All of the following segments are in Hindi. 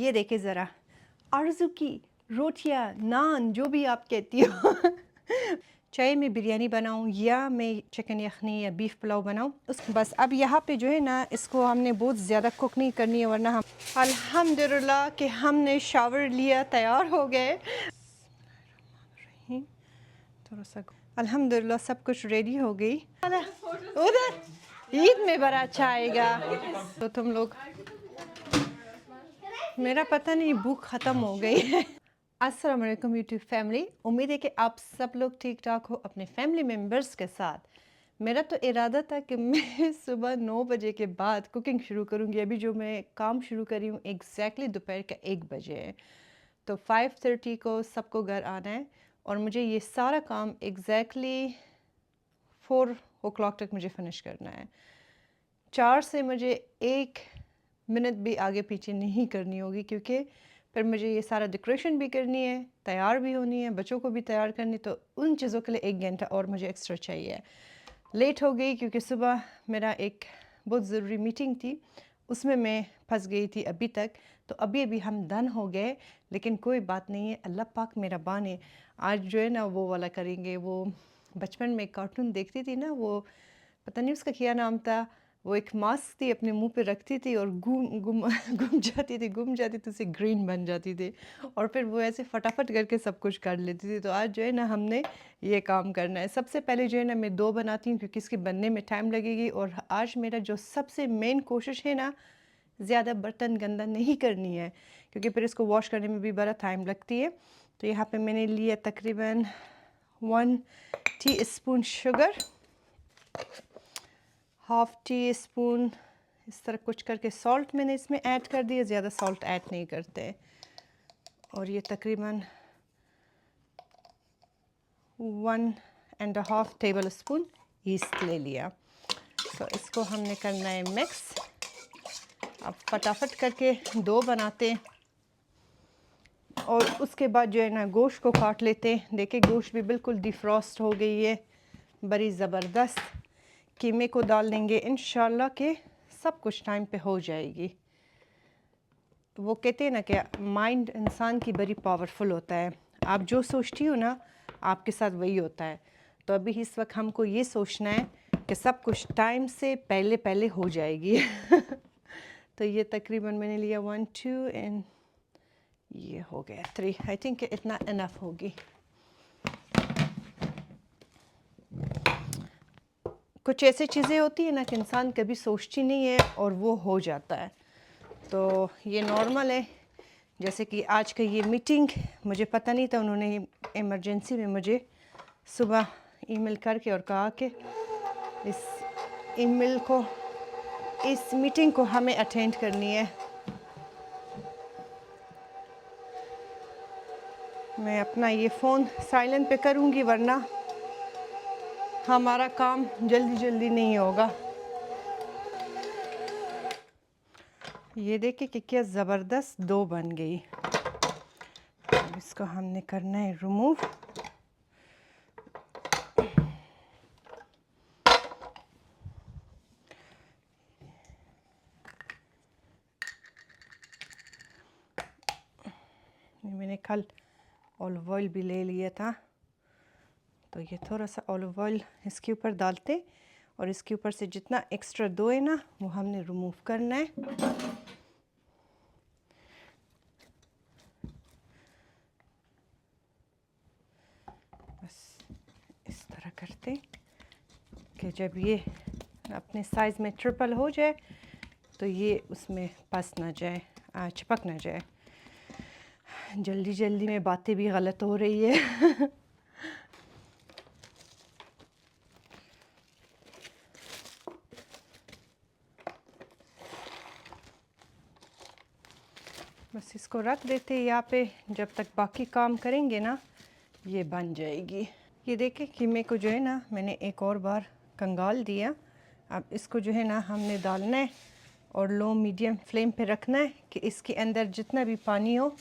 ये देखे ज़रा, आरज़ू की रोटियां, नान, जो भी आप कहती हो चाहे मैं बिरयानी बनाऊं या मैं चिकन यखनी या बीफ पुलाव बनाऊं, उस बस अब यहाँ पे जो है ना, इसको हमने बहुत ज़्यादा कुक नहीं करनी है, वरना हम अल्हम्दुलिल्लाह कि हमने शावर लिया, तैयार हो गए। थोड़ा सा अल्हम्दुलिल्लाह सब कुछ रेडी हो गई। उधर ईद में बड़ा अच्छा आएगा। तो तुम लोग, मेरा पता नहीं भूख ख़त्म हो गई है। अस्सलाम वालेकुम यूट्यूब फैमिली, उम्मीद है कि आप सब लोग ठीक ठाक हो अपने फैमिली मेम्बर्स के साथ। मेरा तो इरादा था कि मैं सुबह 9 बजे के बाद कुकिंग शुरू करूँगी। अभी जो मैं काम शुरू करी हूँ एग्जैक्टली दोपहर का 1 बजे है, तो 5:30 को सबको घर आना है और मुझे ये सारा काम एग्जैक्टली 4 o'clock तक मुझे फिनिश करना है। 4 से मुझे 1 मिनट भी आगे पीछे नहीं करनी होगी, क्योंकि फिर मुझे ये सारा डेकोरेशन भी करनी है, तैयार भी होनी है, बच्चों को भी तैयार करनी, तो उन चीज़ों के लिए 1 घंटा और मुझे एक्स्ट्रा चाहिए। लेट हो गई क्योंकि सुबह मेरा एक बहुत ज़रूरी मीटिंग थी, उसमें मैं फंस गई थी अभी तक। तो अभी अभी हम डन हो गए, लेकिन कोई बात नहीं है, अल्लाह पाक मेरा बान है। आज जो है ना वो वाला करेंगे, वो बचपन में कार्टून देखती थी ना, वो पता नहीं उसका क्या नाम था, वो एक मास्क थी अपने मुंह पे रखती थी और गुम गुम गुम जाती थी, तो उसे ग्रीन बन जाती थी और फिर वो ऐसे फटाफट करके सब कुछ कर लेती थी। तो आज जो है ना हमने ये काम करना है। सबसे पहले जो है ना मैं 2 बनाती हूँ क्योंकि इसके बनने में टाइम लगेगी, और आज मेरा जो सबसे मेन कोशिश है ना, ज़्यादा बर्तन गंदा नहीं करनी है, क्योंकि फिर इसको वॉश करने में भी बड़ा टाइम लगती है। तो यहाँ पे मैंने लिया तकरीबन 1 teaspoon sugar, half tea spoon इस तरह कुछ करके सॉल्ट मैंने इसमें ऐड कर दिया, ज़्यादा सॉल्ट ऐड नहीं करते। और ये तकरीबन 1.5 टेबल स्पून ईस्ट ले लिया। तो इसको हमने करना है मिक्स। अब फटाफट करके 2 बनाते और उसके बाद जो है ना गोश्त को काट लेते हैं। देखिए गोश्त भी बिल्कुल डिफ्रॉस्ट हो गई है, बड़ी ज़बरदस्त। कीमे को डाल देंगे, इंशाल्लाह के सब कुछ टाइम पे हो जाएगी। वो कहते हैं ना कि माइंड इंसान की बड़ी पावरफुल होता है, आप जो सोचती हो ना आपके साथ वही होता है। तो अभी इस वक्त हमको ये सोचना है कि सब कुछ टाइम से पहले पहले हो जाएगी। तो ये तकरीबन मैंने लिया 1 2 एंड ये हो गया 3। आई थिंक इतना इनफ होगी। कुछ ऐसी चीज़ें होती है ना कि इंसान कभी सोचती नहीं है और वो हो जाता है। तो ये नॉर्मल है। जैसे कि आज का ये मीटिंग मुझे पता नहीं था, उन्होंने इमरजेंसी में मुझे सुबह ईमेल करके और कहा कि इस मीटिंग को हमें अटेंड करनी है। मैं अपना ये फ़ोन साइलेंट पे करूँगी, वरना हमारा काम जल्दी जल्दी नहीं होगा। ये देखिए कि क्या ज़बरदस्त डो बन गई। अब इसको हमने करना है रिमूव। मैंने कल ऑलिव ऑयल भी ले लिया था, तो ये थोड़ा सा ऑलिव ऑयल इसके ऊपर डालते और इसके ऊपर से जितना एक्स्ट्रा डो है ना वो हमने रिमूव करना है। बस इस तरह करते कि जब ये अपने साइज़ में ट्रिपल हो जाए तो ये उसमें फंस ना जाए, चिपक ना जाए। जल्दी जल्दी में बातें भी गलत हो रही है। बस इसको रख देते हैं यहाँ पे, जब तक बाकी काम करेंगे ना ये बन जाएगी। ये देखें कीमे को जो है ना मैंने एक और बार कंगाल दिया। अब इसको जो है ना हमने डालना है और लो मीडियम फ्लेम पे रखना है कि इसके अंदर जितना भी पानी हो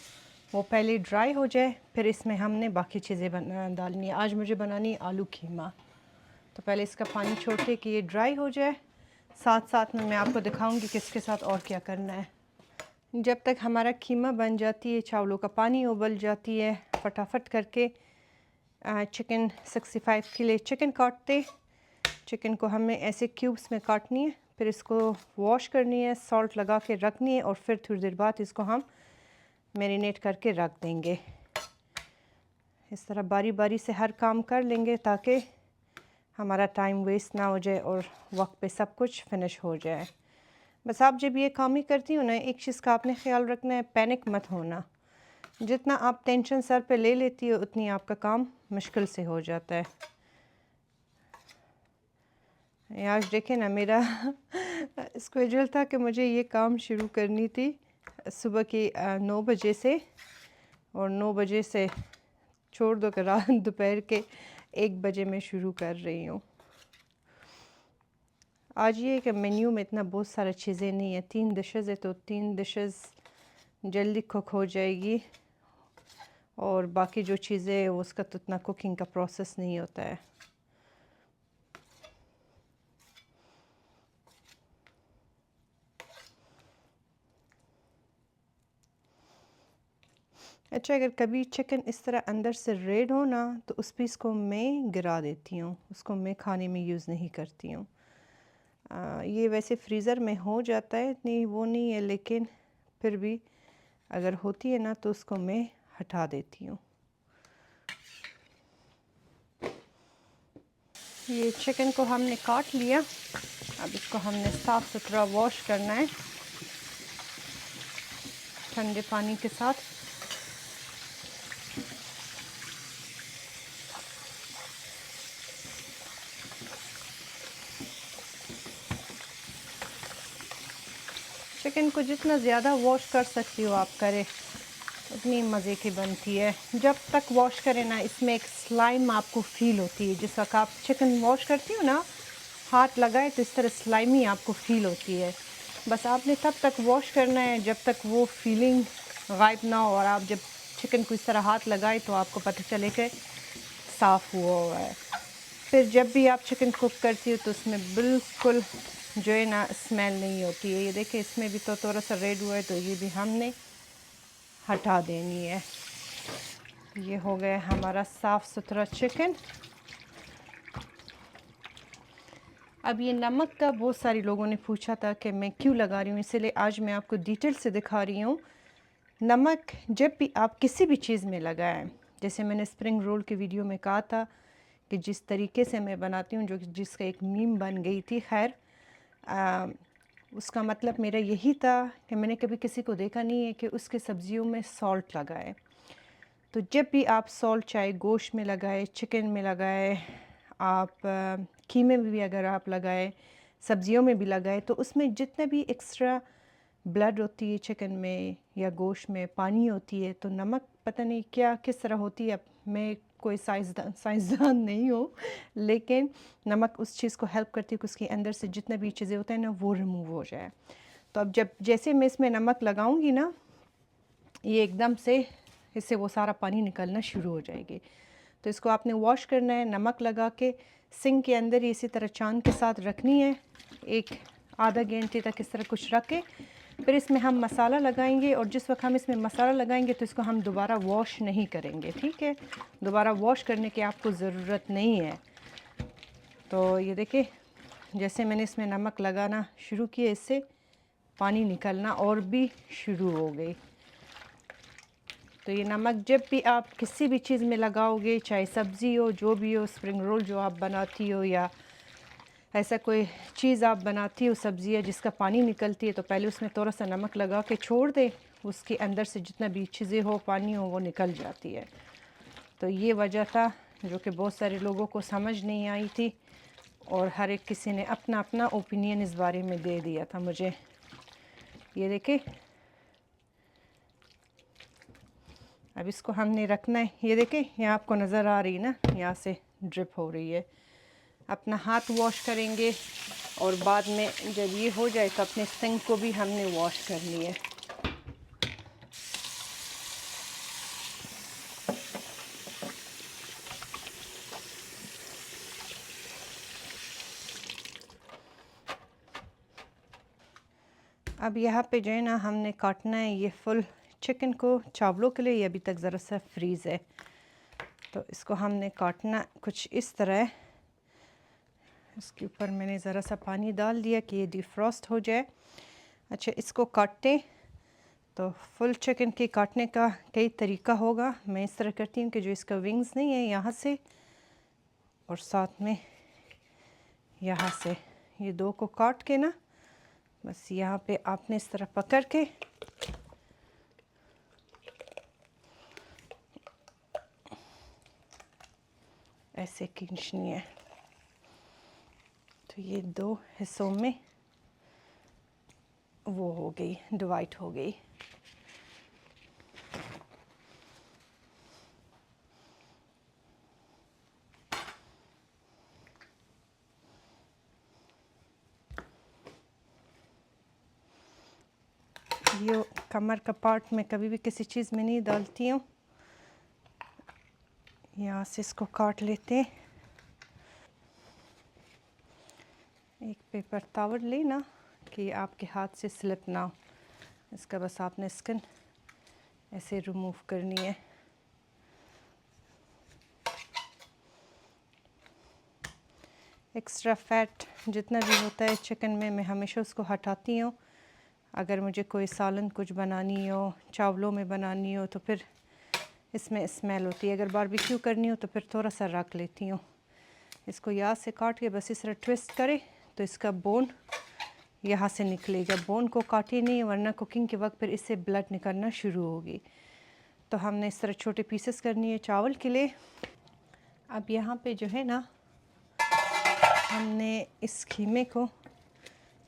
वो पहले ड्राई हो जाए, फिर इसमें हमने बाकी चीज़ें डालनी है। आज मुझे बनानी है आलू कीमा, तो पहले इसका पानी छोड़ के कि ये ड्राई हो जाए, साथ साथ में मैं आपको दिखाऊंगी कि इसके साथ और क्या करना है। जब तक हमारा कीमा बन जाती है, चावलों का पानी उबल जाती है, फटाफट करके चिकन 65 के लिए चिकन काटते। चिकन को हमें ऐसे क्यूब्स में काटनी है, फिर इसको वॉश करनी है, सॉल्ट लगा के रखनी है और फिर थोड़ी देर बाद इसको हम मैरिनेट करके रख देंगे। इस तरह बारी बारी से हर काम कर लेंगे ताकि हमारा टाइम वेस्ट ना हो जाए और वक्त पे सब कुछ फिनिश हो जाए। बस आप जब ये काम ही करती हो ना, एक चीज़ का आपने ख्याल रखना है, पैनिक मत होना। जितना आप टेंशन सर पे ले लेती हो उतनी आपका काम मुश्किल से हो जाता है। आज देखें ना, मेरा स्केड्यूल था कि मुझे ये काम शुरू करनी थी सुबह की 9 बजे से, और 9 बजे से छोड़ दो कि रात दोपहर के 1 बजे मैं शुरू कर रही हूँ। आज ये कि मेन्यू में इतना बहुत सारी चीज़ें नहीं है, 3 डिशेज़ है तो 3 डिशेज़ जल्दी कुक हो जाएगी, और बाकी जो चीज़ें है उसका तो उतना कुकिंग का प्रोसेस नहीं होता है। अच्छा, अगर कभी चिकन इस तरह अंदर से रेड हो ना, तो उस पीस को मैं गिरा देती हूँ, उसको मैं खाने में यूज़ नहीं करती हूँ। ये वैसे फ्रीज़र में हो जाता है, इतनी वो नहीं है, लेकिन फिर भी अगर होती है ना तो उसको मैं हटा देती हूँ। ये चिकन को हमने काट लिया, अब इसको हमने साफ़ सुथरा वॉश करना है ठंडे पानी के साथ। चिकन को जितना ज़्यादा वॉश कर सकती हो आप करें, उतनी मज़े की बनती है। जब तक वॉश करें ना, इसमें एक स्लाइम आपको फ़ील होती है। जिस वक्त आप चिकन वॉश करती हो ना, हाथ लगाए तो इस तरह स्लाइमी आपको फ़ील होती है। बस आपने तब तक वॉश करना है जब तक वो फीलिंग गायब ना हो, और आप जब चिकन को इस तरह हाथ लगाए तो आपको पता चले कि साफ़ हुआ है। फिर जब भी आप चिकन कुक करती हो तो उसमें बिल्कुल जो है ना स्मेल नहीं होती है। ये देखिए, इसमें भी तो थोड़ा सा रेड हुआ है, तो ये भी हमने हटा देनी है। ये हो गया हमारा साफ़ सुथरा चिकन। अब ये नमक का बहुत सारे लोगों ने पूछा था कि मैं क्यों लगा रही हूँ, इसलिए आज मैं आपको डिटेल से दिखा रही हूँ। नमक जब भी आप किसी भी चीज़ में लगाएं, जैसे मैंने स्प्रिंग रोल की वीडियो में कहा था कि जिस तरीके से मैं बनाती हूँ, जो जिसका एक मीम बन गई थी, खैर उसका मतलब मेरा यही था कि मैंने कभी किसी को देखा नहीं है कि उसके सब्ज़ियों में सॉल्ट लगाए। तो जब भी आप सॉल्ट चाहे गोश्त में लगाए, चिकन में लगाए, आप कीमे में भी अगर आप लगाए, सब्ज़ियों में भी लगाए, तो उसमें जितना भी एक्स्ट्रा ब्लड होती है चिकन में या गोश्त में, पानी होती है, तो नमक पता नहीं क्या किस तरह होती है। अब मैं कोई साइंसदान नहीं हूँ, लेकिन नमक उस चीज़ को हेल्प करती है कि उसके अंदर से जितना भी चीज़ें होते हैं ना, वो रिमूव हो जाए। तो अब जब जैसे मैं इसमें नमक लगाऊंगी ना, ये एकदम से इससे वो सारा पानी निकलना शुरू हो जाएगी। तो इसको आपने वॉश करना है, नमक लगा के सिंक के अंदर ही इसी तरह चांद के साथ रखनी है, एक आधा घंटे तक इस तरह कुछ रख के फिर इसमें हम मसाला लगाएंगे। और जिस वक्त हम इसमें मसाला लगाएंगे तो इसको हम दोबारा वॉश नहीं करेंगे, ठीक है? दोबारा वॉश करने की आपको ज़रूरत नहीं है। तो ये देखिए, जैसे मैंने इसमें नमक लगाना शुरू किया, इससे पानी निकलना और भी शुरू हो गई। तो ये नमक जब भी आप किसी भी चीज़ में लगाओगे, चाहे सब्ज़ी हो, जो भी हो, स्प्रिंग रोल जो आप बनाती हो या ऐसा कोई चीज़ आप बनाती हो, सब्ज़ी है जिसका पानी निकलती है, तो पहले उसमें थोड़ा सा नमक लगा के छोड़ दें, उसके अंदर से जितना भी चीज़ें हो, पानी हो, वो निकल जाती है। तो ये वजह था जो कि बहुत सारे लोगों को समझ नहीं आई थी, और हर एक किसी ने अपना अपना ओपिनियन इस बारे में दे दिया था मुझे। ये देखें, अब इसको हमने रखना है। ये देखें, यहाँ आपको नज़र आ रही है ना, यहाँ से ड्रिप हो रही है। अपना हाथ वॉश करेंगे, और बाद में जब ये हो जाए तो अपने सिंक को भी हमने वॉश करनी है। अब यहाँ पे जो है ना हमने काटना है ये फुल चिकन को चावलों के लिए। ये अभी तक ज़रा सा फ्रीज़ है, तो इसको हमने काटना कुछ इस तरह है। इसके ऊपर मैंने ज़रा सा पानी डाल दिया कि ये डिफ्रॉस्ट हो जाए। अच्छा, इसको काटते तो फुल चिकन के काटने का कई तरीका होगा। मैं इस तरह करती हूँ कि जो इसका विंग्स नहीं है यहाँ से और साथ में यहाँ से, ये दो को काट के ना बस यहाँ पे आपने इस तरह पकड़ के ऐसे खींचनी है, तो ये दो हिस्सों में वो हो गई, डिवाइड हो गई। ये कमर का पार्ट में कभी भी किसी चीज़ में नहीं डालती हूँ। यहाँ से इसको काट लेते हैं। एक पेपर टॉवल लेना कि आपके हाथ से स्लिप ना हो। इसका बस आपने स्किन ऐसे रिमूव करनी है। एक्स्ट्रा फैट जितना भी होता है चिकन में मैं हमेशा उसको हटाती हूँ। अगर मुझे कोई सालन कुछ बनानी हो, चावलों में बनानी हो, तो फिर इसमें स्मेल होती है। अगर बारबेक्यू करनी हो तो फिर थोड़ा सा रख लेती हूँ। इसको यहाँ से काट के बस इस तरह ट्विस्ट करें तो इसका बोन यहाँ से निकलेगा। बोन को काटिए नहीं, वरना कुकिंग के वक्त फिर इससे ब्लड निकलना शुरू होगी। तो हमने इस तरह छोटे पीसेस करनी है चावल के लिए। अब यहाँ पे जो है ना हमने इस कीमे को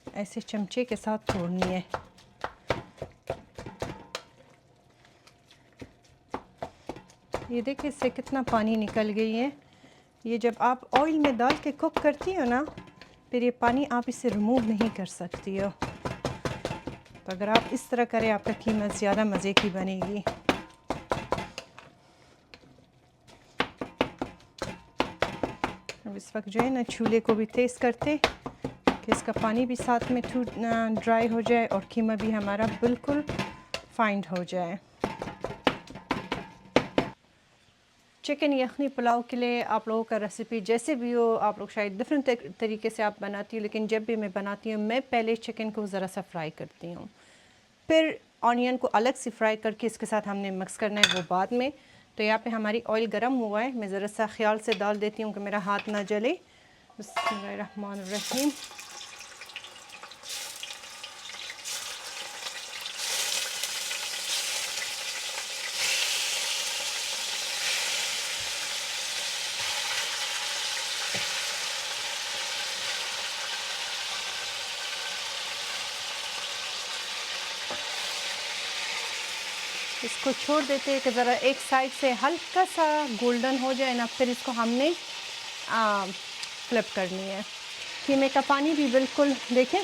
ऐसे चमचे के साथ तोड़नी है। ये देखिए इससे कितना पानी निकल गई है। ये जब आप ऑयल में डाल के कुक करती हो ना, फिर ये पानी आप इसे रिमूव नहीं कर सकती हो। तो अगर आप इस तरह करें आपका कीमा ज़्यादा मज़े की बनेगी। अब इस वक्त जो है ना चूल्हे को भी तेज़ करते कि इसका पानी भी साथ में ड्राई हो जाए और कीमा भी हमारा बिल्कुल फाइंड हो जाए। चिकन यखनी पुलाव के लिए आप लोगों का रेसिपी जैसे भी हो, आप लोग शायद डिफरेंट तरीके से आप बनाती हो, लेकिन जब भी मैं बनाती हूँ मैं पहले चिकन को ज़रा सा फ्राई करती हूँ, फिर ऑनियन को अलग से फ्राई करके इसके साथ हमने मिक्स करना है वो बाद में। तो यहाँ पे हमारी ऑयल गर्म हुआ है, मैं ज़रा सा ख्याल से डाल देती हूँ कि मेरा हाथ ना जले। बिस्मिल्लाहिर्रहमानिर्रहीम। इसको छोड़ देते हैं कि ज़रा एक साइड से हल्का सा गोल्डन हो जाए ना, फिर इसको हमने फ्लिप करनी है। कीमे का पानी भी बिल्कुल देखें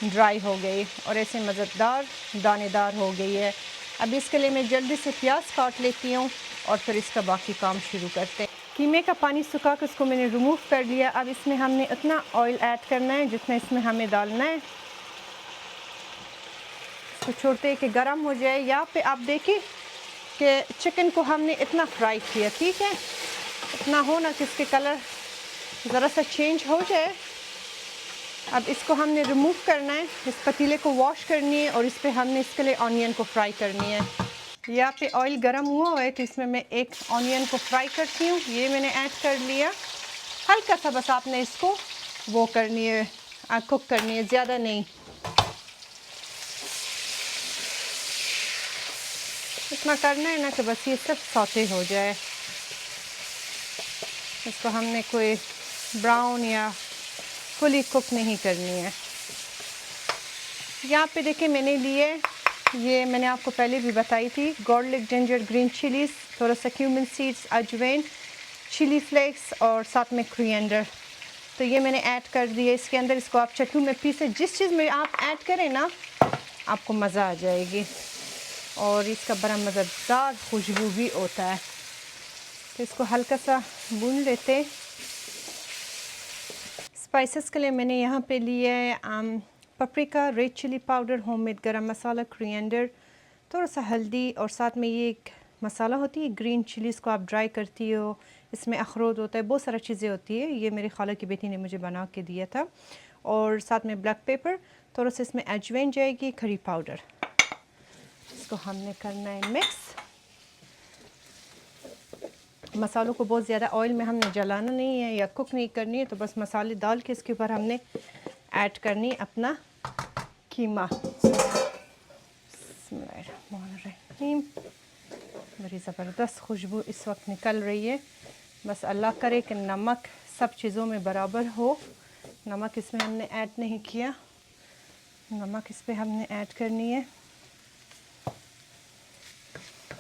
ड्राई हो गई और ऐसे मज़ेदार दानेदार हो गई है। अब इसके लिए मैं जल्दी से प्याज काट लेती हूँ और फिर इसका बाकी काम शुरू करते हैं। कीमे का पानी सुखा कर इसको मैंने रिमूव कर लिया। अब इसमें हमने इतना ऑयल ऐड करना है जितना इसमें हमें डालना है। तो छोड़ते हैं कि गर्म हो जाए। यहाँ पे आप देखिए कि चिकन को हमने इतना फ्राई किया, ठीक है, इतना हो ना कि इसके कलर ज़रा सा चेंज हो जाए। अब इसको हमने रिमूव करना है, इस पतीले को वॉश करनी है और इस पर हमने इसके लिए ऑनियन को फ्राई करनी है। यहाँ पे ऑयल गर्म हुआ है तो इसमें मैं एक ऑनियन को फ्राई करती हूँ। ये मैंने ऐड कर लिया। हल्का सा बस आपने इसको वो करनी है, कुक करनी है, ज़्यादा नहीं। इतना करना है ना कि बस ये सब सौते हो जाए। इसको हमने कोई ब्राउन या फुली कुक नहीं करनी है। यहाँ पे देखिए मैंने लिए, ये मैंने आपको पहले भी बताई थी, गार्लिक, जिंजर, ग्रीन चिलीज़, थोड़ा सा क्यूमिन सीड्स, अजवाइन, चिली फ्लेक्स और साथ में कोरिएंडर। तो ये मैंने ऐड कर दिए इसके अंदर। इसको आप चटू में पीसे, जिस चीज़ में आप ऐड करें ना आपको मज़ा आ जाएगी और इसका बड़ा मज़ेदार खुशबू भी होता है। तो इसको हल्का सा भून लेते हैं। स्पाइसेस के लिए मैंने यहाँ पे लिए paprika, red chilli powder, homemade garam masala, coriander, थोड़ा सा हल्दी और साथ में ये एक मसाला होती है ग्रीन चिलीज़ को आप ड्राई करती हो, इसमें अखरोट होता है, बहुत सारी चीज़ें होती है। ये मेरी खाला की बेटी ने मुझे बना के दिया था। और साथ में ब्लैक पेपर, थोड़ा सा इसमें अजवाइन जाएगी, करी पाउडर। इसको हमने करना है मिक्स। मसालों को बहुत ज़्यादा ऑयल में हमने जलाना नहीं है या कुक नहीं करनी है, तो बस मसाले डाल के इसके ऊपर हमने ऐड करनी है अपना कीमा। बिस्मिल्लाहिर्रहमानिर्रहीम। बड़ी ज़बरदस्त खुशबू इस वक्त निकल रही है। बस अल्लाह करे कि नमक सब चीज़ों में बराबर हो। नमक इसमें हमने ऐड नहीं किया, नमक इस पर हमने ऐड करनी है।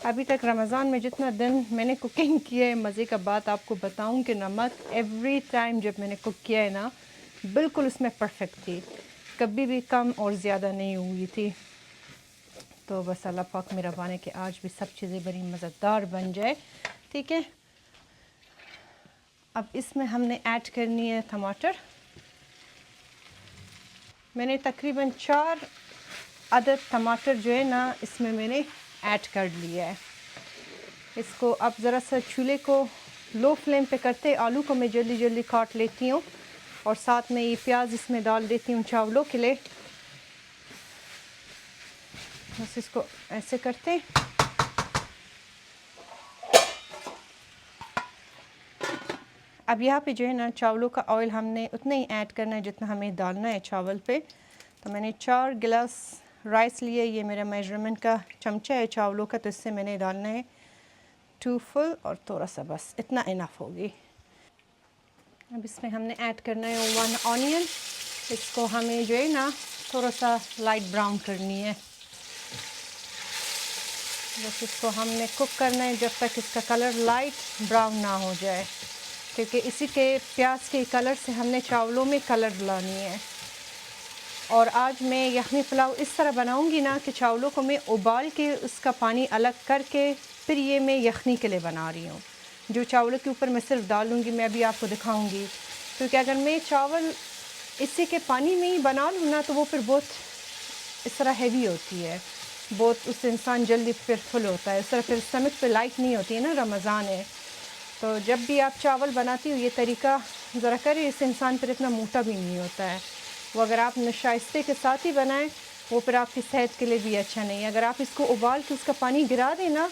अभी तक रमज़ान में जितना दिन मैंने कुकिंग किया है, मज़े का बात आपको बताऊं कि नमक एवरी टाइम जब मैंने कुक किया है ना, बिल्कुल उसमें परफेक्ट थी, कभी भी कम और ज़्यादा नहीं हुई थी। तो बस अल्लाह पाक मेरा बाने कि आज भी सब चीज़ें बड़ी मज़ेदार बन जाए। ठीक है, अब इसमें हमने ऐड करनी है टमाटर। मैंने तकरीबन 4 अदद टमाटर जो है ना इसमें मैंने ऐड कर लिया है। इसको अब ज़रा सा चूल्हे को लो फ्लेम पे करते, आलू को मैं जल्दी जल्दी काट लेती हूँ और साथ में ये प्याज इसमें डाल देती हूँ चावलों के लिए। बस इसको ऐसे करते। अब यहाँ पे जो है ना चावलों का ऑयल हमने उतना ही ऐड करना है जितना हमें डालना है चावल पे। तो मैंने 4 गिलास राइस लिए, ये मेरा मेजरमेंट का चमचा है चावलों का, तो इससे मैंने डालना है 2 फुल और थोड़ा सा, बस इतना इनफ होगी। अब इसमें हमने ऐड करना है 1 ऑनियन। इसको हमें जो है ना थोड़ा सा लाइट ब्राउन करनी है। बस इसको हमने कुक करना है जब तक इसका कलर लाइट ब्राउन ना हो जाए, क्योंकि इसी के प्याज के कलर से हमने चावलों में कलर लानी है। और आज मैं यखनी पुलाव इस तरह बनाऊंगी ना कि चावलों को मैं उबाल के उसका पानी अलग करके फिर ये मैं यखनी के लिए बना रही हूँ। जो चावलों के ऊपर मैं सिर्फ डालूँगी, मैं अभी आपको दिखाऊंगी, क्योंकि अगर मैं चावल इसी के पानी में ही बना लूँ ना तो वो फिर बहुत इस तरह हैवी होती है, बहुत उससे इंसान जल्दी फिर फुल होता है, इस तरह फिर स्टमक पे लाइट नहीं होती है ना, रमज़ान है। तो जब भी आप चावल बनाती हो ये तरीका ज़रा करें, इससे इंसान फिर इतना मोटा भी नहीं होता है। वो अगर आप नशाइस्ते के साथ ही बनाएं वो फिर आपकी सेहत के लिए भी अच्छा नहीं है। अगर आप इसको उबाल के उसका पानी गिरा दें ना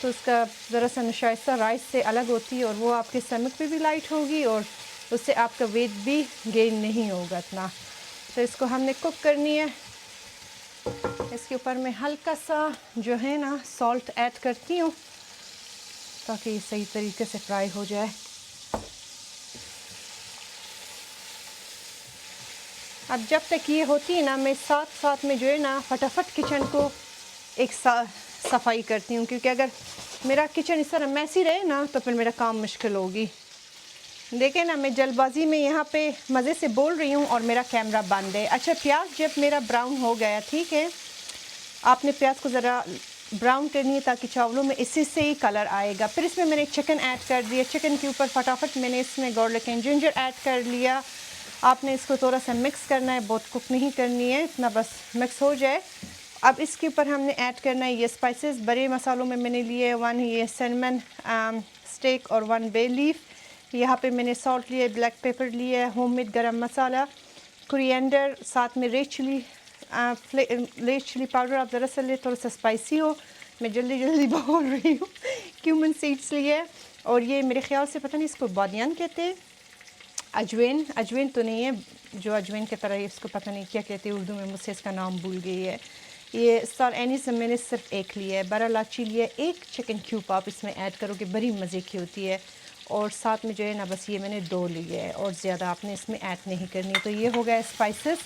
तो उसका ज़रा सा नशाइस्ता राइस से अलग होती है और वो आपके स्टमक पे भी लाइट होगी और उससे आपका वेट भी गेन नहीं होगा इतना। तो इसको हमने कुक करनी है। इसके ऊपर मैं हल्का सा जो है ना सॉल्ट ऐड करती हूँ ताकि ये सही तरीके से फ्राई हो जाए। अब जब तक ये होती है ना मैं साथ साथ में जो है ना फटाफट किचन को एक सफाई करती हूँ, क्योंकि अगर मेरा किचन इस तरह मैसी रहे ना तो फिर मेरा काम मुश्किल होगी। देखें ना मैं जल्दबाजी में यहाँ पे मज़े से बोल रही हूँ और मेरा कैमरा बंद है। अच्छा, प्याज जब मेरा ब्राउन हो गया, ठीक है, आपने प्याज को ज़रा ब्राउन करनी है ताकि चावलों में इसी से ही कलर आएगा। फिर इसमें मैंने चिकन ऐड कर दिया, चिकन के ऊपर फटाफट मैंने इसमें गार्लिक एंड जिंजर ऐड कर लिया। आपने इसको थोड़ा सा मिक्स करना है, बहुत कुक नहीं करनी है, इतना बस मिक्स हो जाए। अब इसके ऊपर हमने ऐड करना है ये स्पाइसेस। बड़े मसालों में मैंने लिए 1 ये सिनेमन स्टिक और 1 बे लीफ। यहाँ पे मैंने सॉल्ट लिया, ब्लैक पेपर लिया, होममेड गरम मसाला, कोरिएंडर, साथ में रेड चिली पाउडर आप ज़रा सा लिए, थोड़ा सा स्पाइसी हो, मैं जल्दी जल्दी बोल रही हूँ। क्यूमन सीड्स लिए और ये मेरे ख्याल से पता नहीं इसको बादियान कहते हैं, अजवाइन तो नहीं है, जो अजवाइन की तरह इसको पता नहीं क्या कहते हैं उर्दू में, मुझसे इसका नाम भूल गई है। ये स्टार एनीस मैंने सिर्फ एक लिया है, बड़ा इलायची लिया, एक चिकन क्यूब आप इसमें ऐड करोगे बड़ी मज़े की होती है। और साथ में जो है ना बस ये मैंने 2 लिए है और ज़्यादा आपने इसमें ऐड नहीं करनी। तो ये हो गया स्पाइसेस,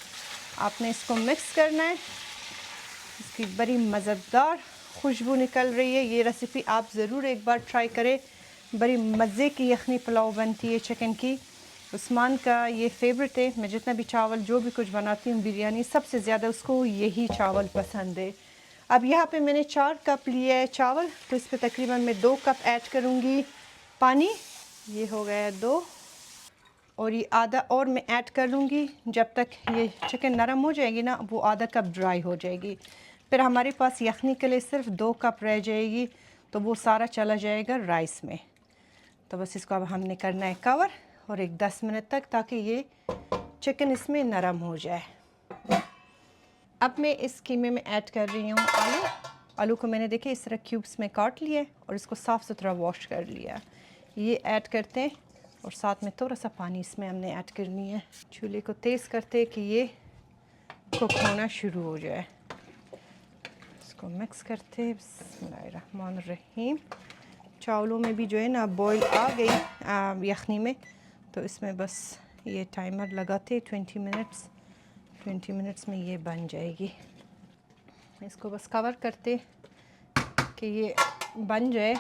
आपने इसको मिक्स करना है। इसकी बड़ी मज़ेदार खुशबू निकल रही है। ये रेसिपी आप ज़रूर एक बार ट्राई करें, बड़ी मज़े की यखनी पुलाव बनती है चिकन की। उस्मान का ये फेवरेट है, मैं जितना भी चावल जो भी कुछ बनाती हूँ बिरयानी, सबसे ज़्यादा उसको यही चावल पसंद है। अब यहाँ पे मैंने 4 कप लिए है चावल, तो इस पर तकरीबन मैं 2 कप ऐड करूँगी पानी। ये हो गया 2, और ये आधा और मैं ऐड कर लूँगी। जब तक ये चिकन नरम हो जाएगी ना, वो आधा कप ड्राई हो जाएगी। फिर हमारे पास यखनी के लिए सिर्फ 2 कप रह जाएगी, तो वो सारा चला जाएगा राइस में। तो बस इसको अब हमने करना है कवर और एक 10 मिनट तक, ताकि ये चिकन इसमें नरम हो जाए। अब मैं इस कीमे में ऐड कर रही हूँ आलू। आलू को मैंने देखे इस तरह क्यूब्स में काट लिए और इसको साफ़ सुथरा वॉश कर लिया। ये ऐड करते हैं और साथ में थोड़ा सा पानी इसमें हमने ऐड करनी है। चूल्हे को तेज़ करते कि ये कुक होना शुरू हो जाए। इसको मिक्स करते। बिस्मिल्लाहिर्रहमानिर्रहीम। चावलों में भी जो है ना बॉईल आ गई यखनी में, तो इसमें बस ये टाइमर लगाते 20 मिनट्स में ये बन जाएगी। इसको बस कवर करते कि ये बन जाए।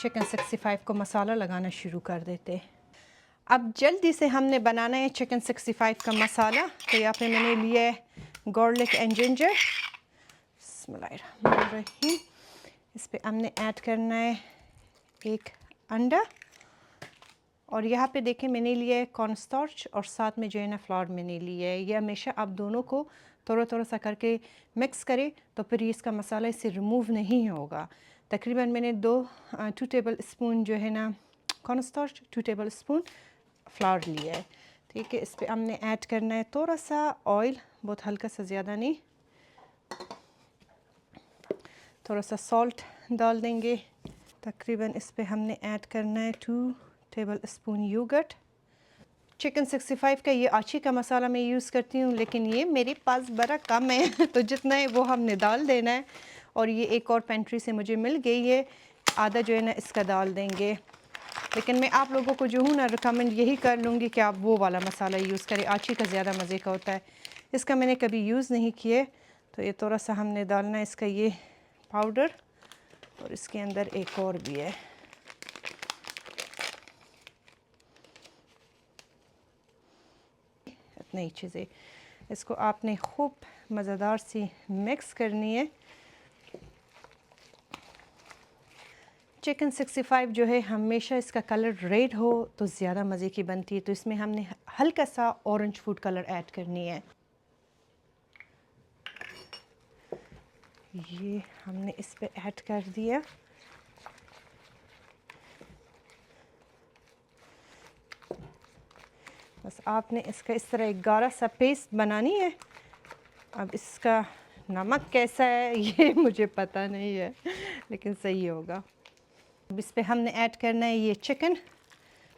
चिकन 65 को मसाला लगाना शुरू कर देते। अब जल्दी से हमने बनाना है चिकन 65 का मसाला। तो यहाँ पे मैंने लिया है गार्लिक एंड जिंजर। बिस्मिल्लाहिर्रहमानिर्रहीम। इस पे हमने ऐड करना है एक अंडा, और यहाँ पे देखें मैंने लिया है कॉर्नस्टार्च और साथ में जो है ना फ्लावर मैंने लिया है। ये हमेशा आप दोनों को थोड़ा थोड़ा सा करके मिक्स करें, तो फिर इसका मसाला इससे रिमूव नहीं होगा। तकरीबन मैंने 2 टेबल स्पून जो है ना कॉर्नस्टार्च, 2 टेबल स्पून फ्लावर लिया है। ठीक है, इस पर हमने ऐड करना है थोड़ा सा ऑयल, बहुत हल्का सा, ज़्यादा नहीं। थोड़ा सा सॉल्ट डाल देंगे। तकरीबन इस पे हमने ऐड करना है 2 टेबल स्पून योगर्ट। चिकन 65 का ये आची का मसाला मैं यूज़ करती हूँ, लेकिन ये मेरे पास बड़ा कम है तो जितना है वो हमने डाल देना है। और ये एक और पेंट्री से मुझे मिल गई है, आधा जो है ना इसका डाल देंगे। लेकिन मैं आप लोगों को जो हूँ ना रिकमेंड यही कर लूँगी कि आप वो वाला मसाला यूज़ करें, आची का ज़्यादा मज़े का होता है। इसका मैंने कभी यूज़ नहीं किए, तो ये थोड़ा सा हमने डालना है इसका ये पाउडर, और इसके अंदर एक और भी है। इतनी चीज़ें इसको आपने खूब मज़ेदार सी मिक्स करनी है। चिकन 65 जो है हमेशा इसका कलर रेड हो तो ज़्यादा मज़े की बनती है, तो इसमें हमने हल्का सा ऑरेंज फूड कलर ऐड करनी है। ये हमने इस पे ऐड कर दिया। बस आपने इसका इस तरह एक गाढ़ा सा पेस्ट बनानी है। अब इसका नमक कैसा है ये मुझे पता नहीं है, लेकिन सही होगा। अब इस पे हमने ऐड करना है ये चिकन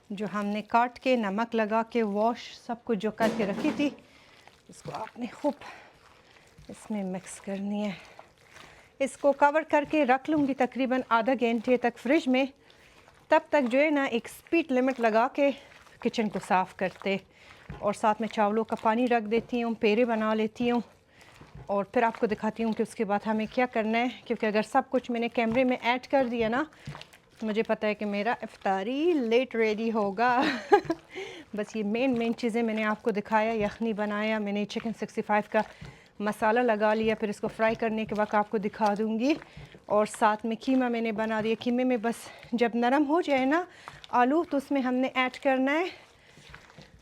जो हमने काट के नमक लगा के वॉश सब कुछ जो करके रखी थी। इसको आपने खूब इसमें मिक्स करनी है। इसको कवर करके रख लूँगी तकरीबन आधा घंटे तक फ्रिज में। तब तक जो है ना एक स्पीड लिमिट लगा के किचन को साफ़ करते, और साथ में चावलों का पानी रख देती हूँ, पेरे बना लेती हूँ, और फिर आपको दिखाती हूँ कि उसके बाद हमें क्या करना है। क्योंकि अगर सब कुछ मैंने कैमरे में ऐड कर दिया ना, तो मुझे पता है कि मेरा इफ्तारी लेट रेडी होगा बस ये मेन चीज़ें मैंने आपको दिखाया। यखनी बनाया मैंने, चिकन 65 का मसाला लगा लिया, फिर इसको फ्राई करने के वक्त आपको दिखा दूँगी। और साथ में कीमा मैंने बना दिया। कीमे में बस जब नरम हो जाए ना आलू, तो उसमें हमने ऐड करना है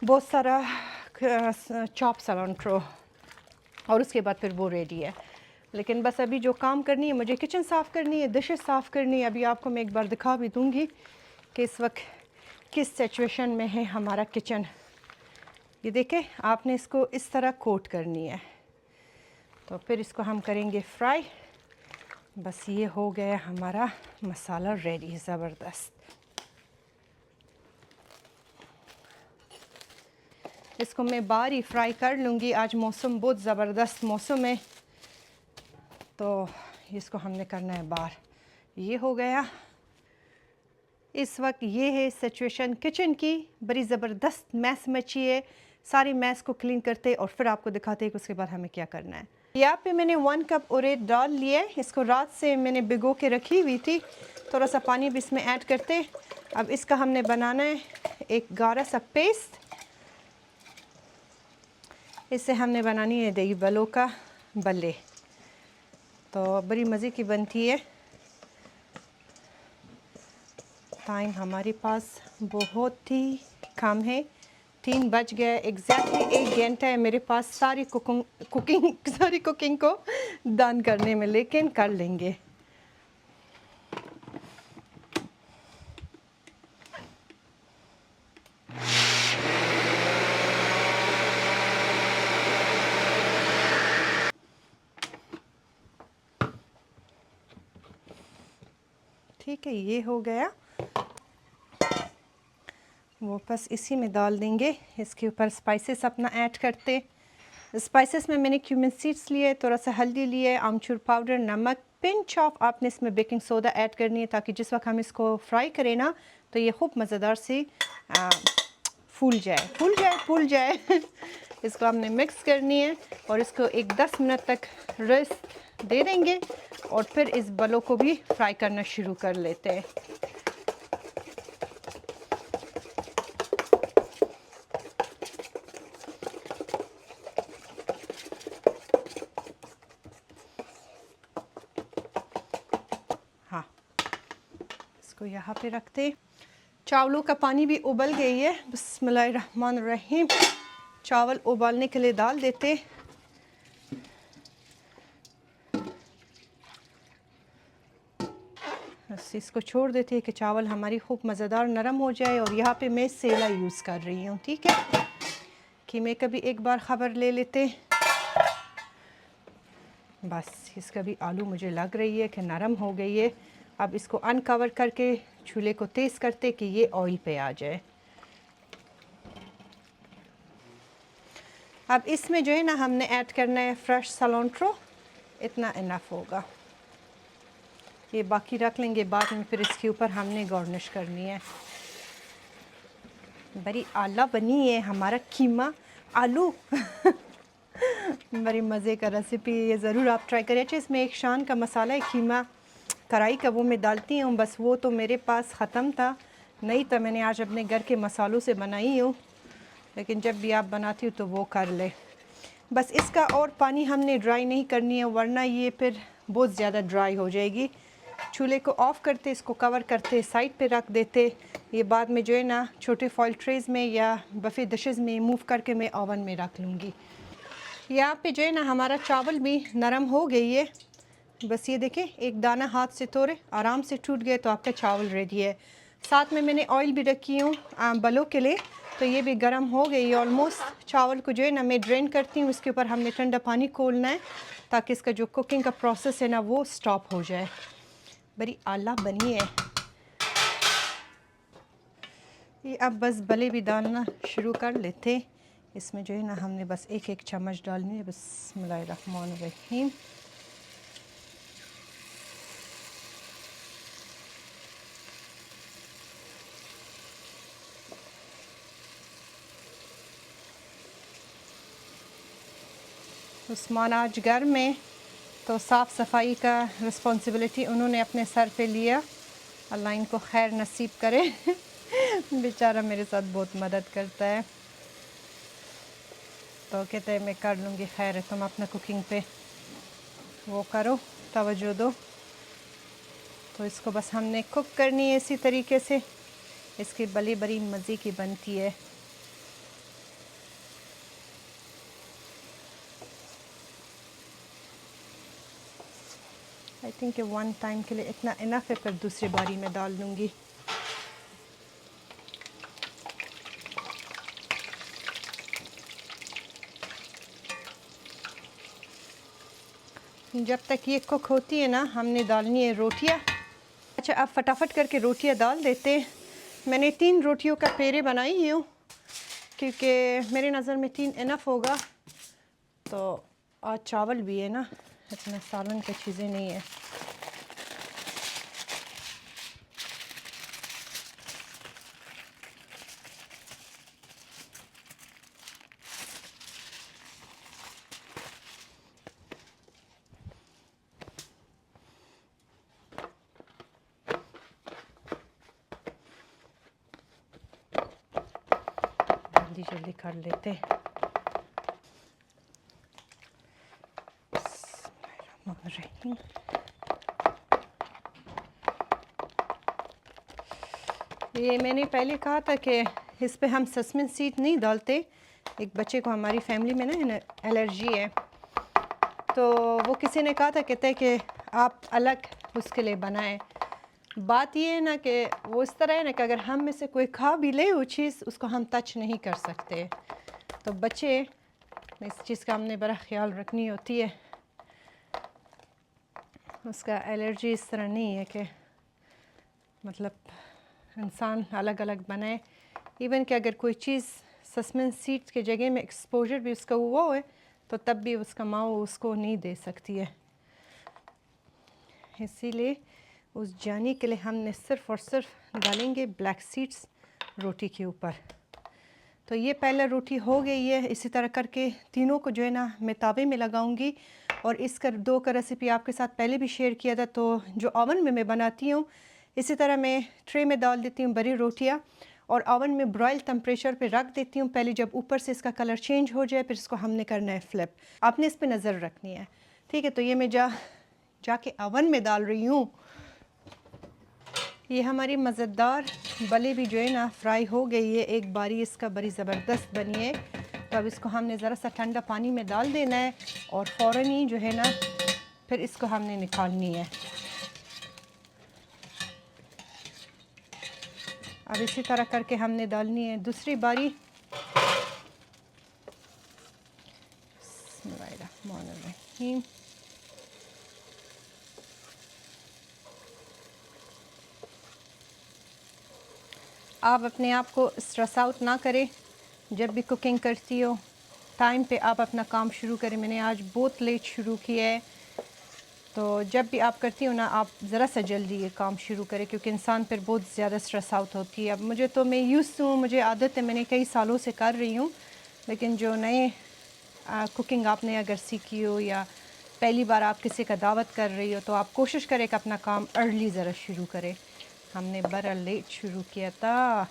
बहुत सारा चॉप सलांट्रो, और उसके बाद फिर वो रेडी है। लेकिन बस अभी जो काम करनी है, मुझे किचन साफ़ करनी है, डिशेस साफ़ करनी है। अभी आपको मैं एक बार दिखा भी दूँगी कि इस वक्त किस सिचुएशन में है हमारा किचन। ये देखें, आपने इसको इस तरह कोट करनी है, तो फिर इसको हम करेंगे फ्राई। बस ये हो गया हमारा मसाला रेडी, ज़बरदस्त। इसको मैं बाहर ही फ्राई कर लूँगी। आज मौसम बहुत ज़बरदस्त मौसम है, तो इसको हमने करना है बाहर। ये हो गया। इस वक्त ये है सिचुएशन किचन की, बड़ी ज़बरदस्त मैस मची है। सारी मैस को क्लीन करते और फिर आपको दिखाते हैं कि उसके बाद हमें क्या करना है। यहाँ पे मैंने 1 कप उड़द डाल लिया है। इसको रात से मैंने भिगो के रखी हुई थी। थोड़ा सा पानी भी इसमें ऐड करते। अब इसका हमने बनाना है एक गाढ़ा सा पेस्ट। इससे हमने बनानी है दही बलों का बल्ले, तो बड़ी मज़े की बनती है। टाइम हमारे पास बहुत ही कम है, 3 बज गए, एग्जैक्टली 1 घंटा है मेरे पास सारी कुकिंग को डन करने में, लेकिन कर लेंगे। ठीक है, ये हो गया। वो बस इसी में डाल देंगे। इसके ऊपर स्पाइसेस अपना ऐड करते। स्पाइसेस में मैंने क्यूमिन सीड्स लिए, थोड़ा सा हल्दी लिए, आमचूर पाउडर, नमक, पिंच ऑफ आपने इसमें बेकिंग सोडा ऐड करनी है, ताकि जिस वक्त हम इसको फ्राई करें ना तो ये खूब मज़ेदार से फूल जाए इसको हमने मिक्स करनी है और इसको एक 10 मिनट तक रेस्ट दे देंगे और फिर इस बलों को भी फ्राई करना शुरू कर लेते हैं। हाँ, इसको यहाँ पे रखते। चावलों का पानी भी उबल गई है। बिस्मिल्लाहिर्रहमानिर्रहीम। चावल उबालने के लिए डाल देते। बस इसको छोड़ देते हैं कि चावल हमारी खूब मज़ेदार नरम हो जाए। और यहाँ पे मैं सेला यूज़ कर रही हूँ, ठीक है, कि मैं कभी एक बार ख़बर ले लेते। बस इसका भी आलू मुझे लग रही है कि नरम हो गई है। अब इसको अनकवर करके चूल्हे को तेज़ करते कि ये ऑयल पे आ जाए। अब इसमें जो है ना हमने ऐड करना है फ्रेश सलोंट्रो, इतना इनफ होगा। ये बाकी रख लेंगे बाद में, फिर इसके ऊपर हमने गार्निश करनी है। बड़ी आला बनी है हमारा कीमा आलू बड़ी मज़े का रेसिपी, ये ज़रूर आप ट्राई करें। अच्छा, इसमें एक शान का मसाला है कीमा कढ़ाई का, वो मैं डालती हूँ, बस वो तो मेरे पास ख़त्म था, नहीं था, मैंने आज अपने घर के मसालों से बनाई हूँ, लेकिन जब भी आप बनाती हो तो वो कर ले। बस इसका और पानी हमने ड्राई नहीं करनी है, वरना ये फिर बहुत ज़्यादा ड्राई हो जाएगी। चूल्हे को ऑफ़ करते, इसको कवर करते, साइड पे रख देते। ये बाद में जो है ना छोटे फॉइल ट्रेज़ में या बफ़े डिशेज़ में मूव करके मैं ओवन में रख लूँगी। यहाँ पे जो है ना हमारा चावल भी नरम हो गई है। बस ये देखें, एक दाना हाथ से तोड़े आराम से टूट गए तो आपका चावल रेडी है। साथ में मैंने ऑयल भी रखी हूँ बलों के लिए, तो ये भी गर्म हो गई ऑलमोस्ट। चावल को जो है ना मैं ड्रेन करती हूँ, इसके ऊपर हमने ठंडा पानी खोलना है ताकि इसका जो कुकिंग का प्रोसेस है ना वो स्टॉप हो जाए। बड़ी आला बनी है ये। अब बस बले भी डालना शुरू कर लेते। इसमें जो है ना हमने बस एक एक चम्मच डालनी है। बिस्मिल्लाहिर्रहमानिर्रहीम। उस्मान आज घर में तो साफ़ सफाई का रिस्पॉन्सिबिलिटी उन्होंने अपने सर पे लिया। अल्लाह इनको खैर नसीब करे बेचारा मेरे साथ बहुत मदद करता है, तो कहते हैं मैं कर लूँगी, खैर है, तुम अपना कुकिंग पे वो करो, तवज्जो दो। तो इसको बस हमने कुक करनी है इसी तरीके से। इसकी बली बड़ी मज़े की बनती है। आई थिंक वन टाइम के लिए इतना इनफ है, फिर दूसरी बारी में डाल दूँगी। जब तक ये कुक होती है ना हमने डालनी है रोटियाँ। अच्छा, अब फटाफट करके रोटियाँ डाल देते। मैंने 3 रोटियों का पेड़े बनाई हूँ क्योंकि मेरी नज़र में 3 इनफ होगा। तो आज चावल भी है ना, इतना सालन की चीज़ें नहीं है। जल्दी जल्दी कर लेते। बिस्मिल्लाहिर्रहमानिर्रहीम। ये मैंने पहले कहा था कि इस पे हम सस्मिन सीड नहीं डालते। एक बच्चे को हमारी फैमिली में ना एलर्जी है, तो वो किसी ने कहा था, कहते हैं कि आप अलग उसके लिए बनाएं। बात ये है ना कि वो इस तरह है ना कि अगर हम में से कोई खा भी ले वो चीज़, उसको हम टच नहीं कर सकते। तो बच्चे, इस चीज़ का हमने बड़ा ख्याल रखनी होती है। उसका एलर्जी इस तरह नहीं है कि मतलब इंसान अलग अलग बनाए। इवन कि अगर कोई चीज़ सस्मिन सीड्स के जगह में एक्सपोजर भी उसका हुआ है तो तब भी उसका माँ उसको नहीं दे सकती है। इसीलिए उस जानी के लिए हमने सिर्फ़ और सिर्फ डालेंगे ब्लैक सीड्स रोटी के ऊपर। तो ये पहला रोटी हो गई है। इसी तरह करके तीनों को जो है ना मैं तावे में लगाऊंगी। और इसका दो का रेसिपी आपके साथ पहले भी शेयर किया था। तो जो ओवन में मैं बनाती हूँ, इसी तरह मैं ट्रे में डाल देती हूँ बड़ी रोटियाँ और ओवन में ब्रॉयल टेम्परेचर पे रख देती हूँ। पहले जब ऊपर से इसका कलर चेंज हो जाए, फिर इसको हमने करना है फ्लिप। आपने इस पर नज़र रखनी है, ठीक है। तो ये मैं जाके ओवन में डाल रही हूँ। ये हमारी मज़ेदार बली भी जो है ना फ्राई हो गई है। एक बारी इसका बड़ी ज़बरदस्त बनी है। तो अब इसको हमने ज़रा सा ठंडा पानी में डाल देना है और फ़ौरन ही जो है ना फिर इसको हमने निकालनी है। अब इसी तरह करके हमने डालनी है दूसरी बारी। बिस्मिल्लाहिर्रहमानिर्रहीम। आप अपने आप को स्ट्रेस आउट ना करें। जब भी कुकिंग करती हो टाइम पे आप अपना काम शुरू करें। मैंने आज बहुत लेट शुरू किया है, तो जब भी आप करती हो ना आप ज़रा सा जल्दी ये काम शुरू करें, क्योंकि इंसान फिर बहुत ज़्यादा स्ट्रेस आउट होती है। अब मुझे तो मैं यूज़ हूँ, मुझे आदत है, मैंने कई सालों से कर रही हूँ। लेकिन जो नए कुकिंग आपने अगर सीखी हो या पहली बार आप किसी का दावत कर रही हो, तो आप कोशिश करें कि अपना काम अर्ली ज़रा शुरू करें। हमने बड़ा लेट शुरू किया था।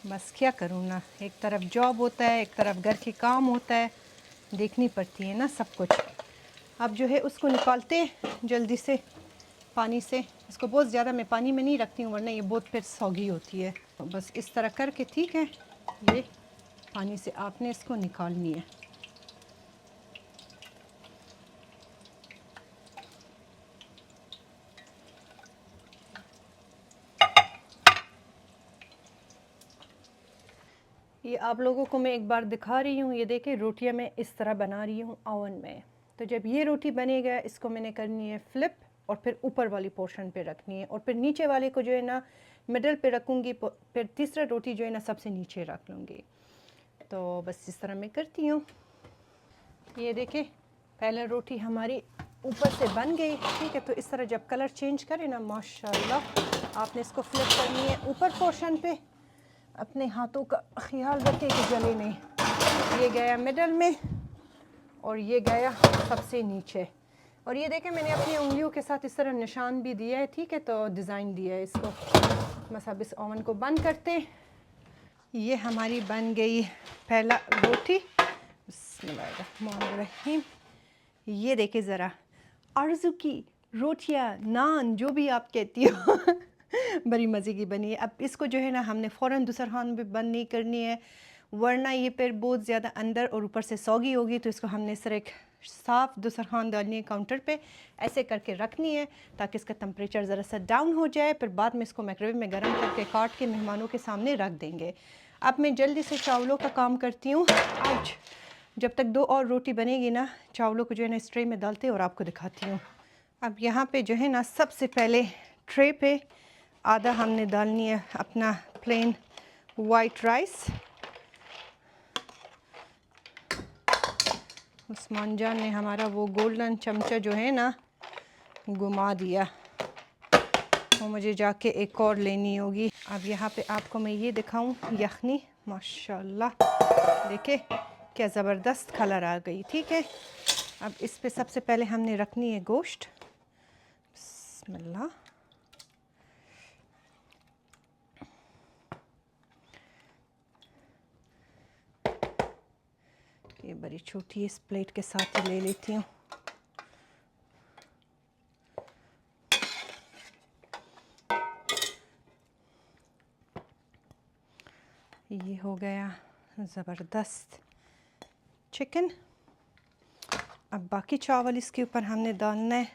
बस क्या करूँ ना, एक तरफ जॉब होता है, एक तरफ घर के काम होता है, देखनी पड़ती है ना सब कुछ। अब जो है उसको निकालते जल्दी से पानी से। इसको बहुत ज़्यादा मैं पानी में नहीं रखती हूँ, वरना ये बहुत फिर सौगी होती है। तो बस इस तरह करके, ठीक है, ये पानी से आपने इसको निकालनी है। ये आप लोगों को मैं एक बार दिखा रही हूँ। ये देखिए रोटियाँ मैं इस तरह बना रही हूँ ओवन में। तो जब ये रोटी बनेगा इसको मैंने करनी है फ्लिप और फिर ऊपर वाली पोर्शन पे रखनी है और फिर नीचे वाले को जो है ना मिडल पे रखूँगी, फिर तीसरा रोटी जो है ना सबसे नीचे रख लूँगी। तो बस इस तरह मैं करती हूँ। ये देखिए पहले रोटी हमारी ऊपर से बन गई, ठीक है। तो इस तरह जब कलर चेंज करे ना, माशाल्लाह, आपने इसको फ्लिप करनी है ऊपर पोर्शन पे। अपने हाथों का ख्याल रखें कि जले नहीं। ये गया मिडल में और ये गया सबसे नीचे। और ये देखें मैंने अपनी उंगलियों के साथ इस तरह निशान भी दिया है, ठीक है। तो डिज़ाइन दिया है इसको। बस अब इस ओवन को बंद करते। ये हमारी बन गई पहला रोटी। बिस्मिल्लाहिर्रहमानिर्रहीम। ये देखिए ज़रा, आरज़ू की रोटियाँ, नान, जो भी आप कहती हो बड़ी मज़े की बनी है। अब इसको जो है ना हमने फ़ौरन दूसरखान में बंद नहीं करनी है, वरना ये फिर बहुत ज़्यादा अंदर और ऊपर से सौगी होगी। तो इसको हमने सिर्फ एक साफ़ दूसरखान डालनी है काउंटर पे, ऐसे करके रखनी है ताकि इसका टेम्परेचर ज़रा सा डाउन हो जाए। फिर बाद में इसको माइक्रोवेव में गर्म करके काट के मेहमानों के सामने रख देंगे। अब मैं जल्दी से चावलों का काम करती हूँ। आज जब तक दो और रोटी बनेगी ना, चावलों को जो है ना इस ट्रे में डालते और आपको दिखाती हूँ। अब यहाँ पे जो है ना सबसे पहले ट्रे पे आधा हमने डालनी है अपना प्लेन वाइट राइस। उस्मान जान ने हमारा वो गोल्डन चमचा जो है ना घुमा दिया, वो मुझे जाके एक और लेनी होगी। अब यहाँ पे आपको मैं ये दिखाऊं यखनी, माशाल्लाह देखे क्या ज़बरदस्त कलर आ गई, ठीक है। अब इस पे सबसे पहले हमने रखनी है गोश्त। बिस्मिल्लाह। ये बड़ी छोटी इस प्लेट के साथ ही ले लेती हूँ। ये हो गया ज़बरदस्त चिकन। अब बाकी चावल इसके ऊपर हमने डालना है।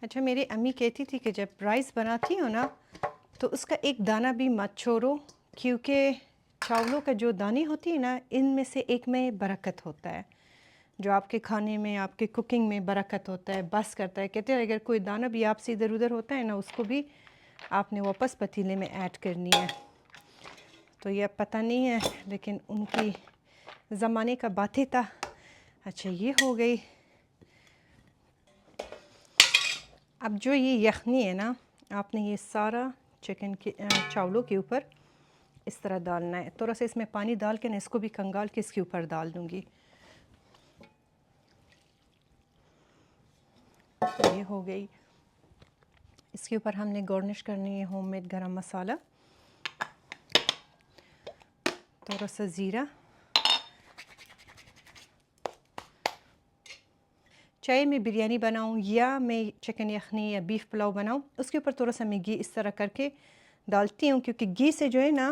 अच्छा, मेरी अम्मी कहती थी कि जब राइस बनाती हो ना तो उसका एक दाना भी मत छोड़ो, क्योंकि चावलों का जो दाने होती है ना, इनमें से एक में बरकत होता है, जो आपके खाने में, आपके कुकिंग में बरकत होता है, बस करता है। कहते हैं अगर कोई दाना भी आपसे इधर उधर होता है ना, उसको भी आपने वापस पतीले में ऐड करनी है। तो ये अब पता नहीं है, लेकिन उनकी ज़माने का बातें था। अच्छा, ये हो गई। अब जो ये यखनी है ना, आपने ये सारा चिकन के चावलों के ऊपर इस तरह डालना है। थोड़ा सा इसमें पानी डाल के ना इसको भी कंगाल के इसके ऊपर डाल दूँगी। ये हो गई। इसके ऊपर हमने गार्निश करनी है होममेड गरम मसाला, थोड़ा सा ज़ीरा, चाहे मैं बिरयानी बनाऊं या मैं चिकन यखनी या बीफ पुलाव बनाऊं, उसके ऊपर थोड़ा सा मैं घी इस तरह करके डालती हूं, क्योंकि घी से जो है ना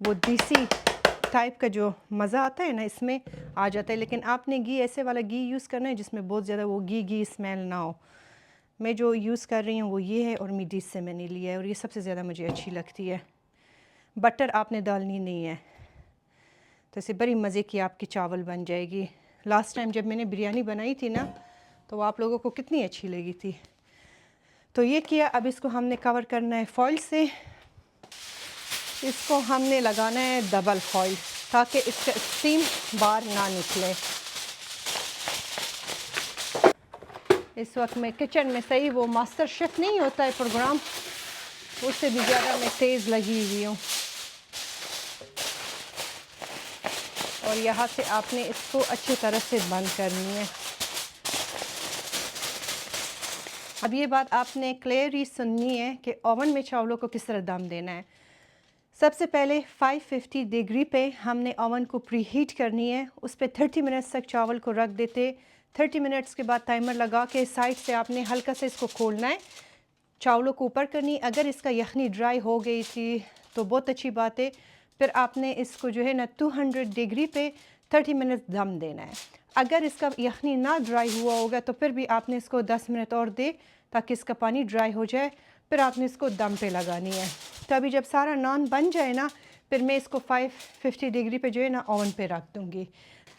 वो देसी टाइप का जो मज़ा आता है ना इसमें आ जाता है। लेकिन आपने घी ऐसे वाला घी यूज़ करना है जिसमें बहुत ज़्यादा वो घी स्मेल ना हो। मैं जो यूज़ कर रही हूँ वो ये है, और मिडीज से मैंने लिया है, और ये सबसे ज़्यादा मुझे अच्छी लगती है। बटर आपने डालनी नहीं है, तो इससे बड़ी मज़े की आपकी चावल बन जाएगी। लास्ट टाइम जब मैंने बिरयानी बनाई थी ना, तो आप लोगों को कितनी अच्छी लगी थी। तो ये किया। अब इसको हमने कवर करना है फॉइल से। इसको हमने लगाना है डबल फॉइल, ताकि इसका स्टीम बाहर ना निकले। इस वक्त मैं किचन में सही वो मास्टर शेफ़ नहीं होता है प्रोग्राम, उससे भी ज़्यादा मैं तेज़ लगी हुई हूँ। और यहाँ से आपने इसको अच्छी तरह से बंद करनी है। अब ये बात आपने क्लियरली सुननी है कि ओवन में चावलों को किस तरह दम देना है। सबसे पहले 550 डिग्री पे हमने ओवन को प्री हीट करनी है। उस पर 30 मिनट्स तक चावल को रख देते। 30 मिनट्स के बाद टाइमर लगा के साइड से आपने हल्का से इसको खोलना है, चावलों को ऊपर करनी। अगर इसका यखनी ड्राई हो गई थी तो बहुत अच्छी बात है, फिर आपने इसको जो है ना 200 डिग्री पे 30 मिनट दम देना है। अगर इसका यखनी ना ड्राई हुआ होगा तो फिर भी आपने इसको 10 मिनट और दे, ताकि इसका पानी ड्राई हो जाए। फिर आपने इसको दम पे लगानी है। तो अभी जब सारा नान बन जाए ना, फिर मैं इसको 550 डिग्री पे जो है ना ओवन पे रख दूँगी।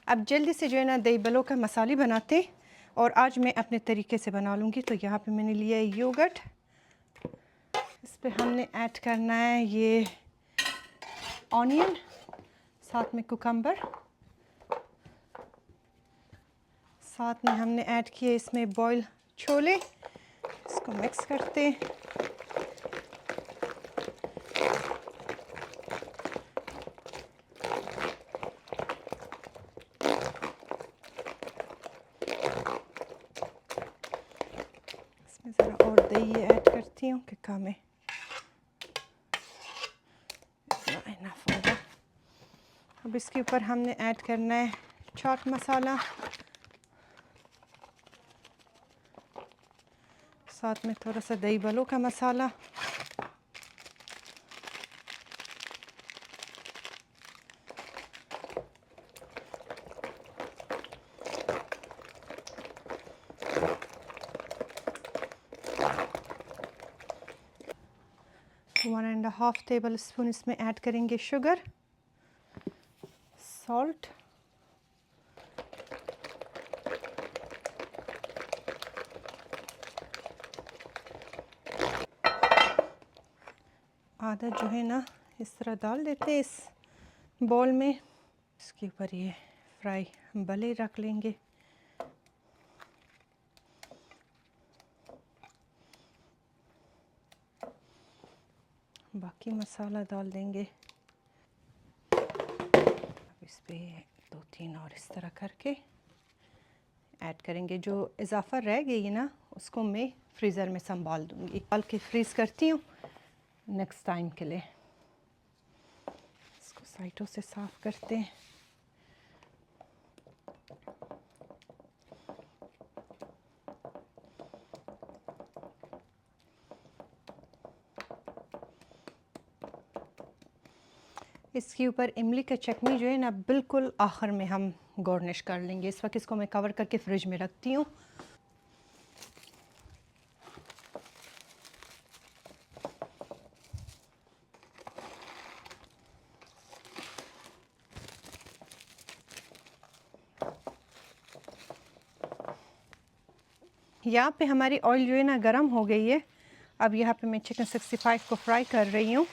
अब जल्दी से जो है ना दही बलों का मसाले बनाते, और आज मैं अपने तरीके से बना लूँगी। तो यहाँ पे मैंने लिया है योगर्ट, इस पे हमने ऐड करना है ये ऑनियन, साथ में कुकम्बर, साथ में हमने ऐड किए इसमें बॉयल छोले। इसको मिक्स करते। इसमें ज़रा और दही ऐड करती हूँ कि कम है, इनफ होगा। अब इसके ऊपर हमने ऐड करना है चाट मसाला, साथ में थोड़ा सा दही बलों का मसाला, one and half tablespoon इसमें ऐड करेंगे शुगर, सॉल्ट, आधा जो है ना इस तरह डाल देते हैं इस बॉल में। इसके ऊपर ये फ्राई भले रख लेंगे। बाकी मसाला डाल देंगे। अब इस पे 2-3 और इस तरह करके ऐड करेंगे। जो इजाफा रह गई ना उसको मैं फ्रीज़र में संभाल दूँगी, डाल के फ्रीज़ करती हूँ नेक्स्ट टाइम के लिए। इसको साइडों से साफ़ करते हैं। इसके ऊपर इमली का चटनी जो है ना बिल्कुल आखिर में हम गार्निश कर लेंगे। इस वक्त इसको मैं कवर करके फ्रिज में रखती हूँ। यहाँ पे हमारी ऑयल जो है ना गर्म हो गई है। अब यहाँ पे मैं चिकन 65 को फ्राई कर रही हूँ।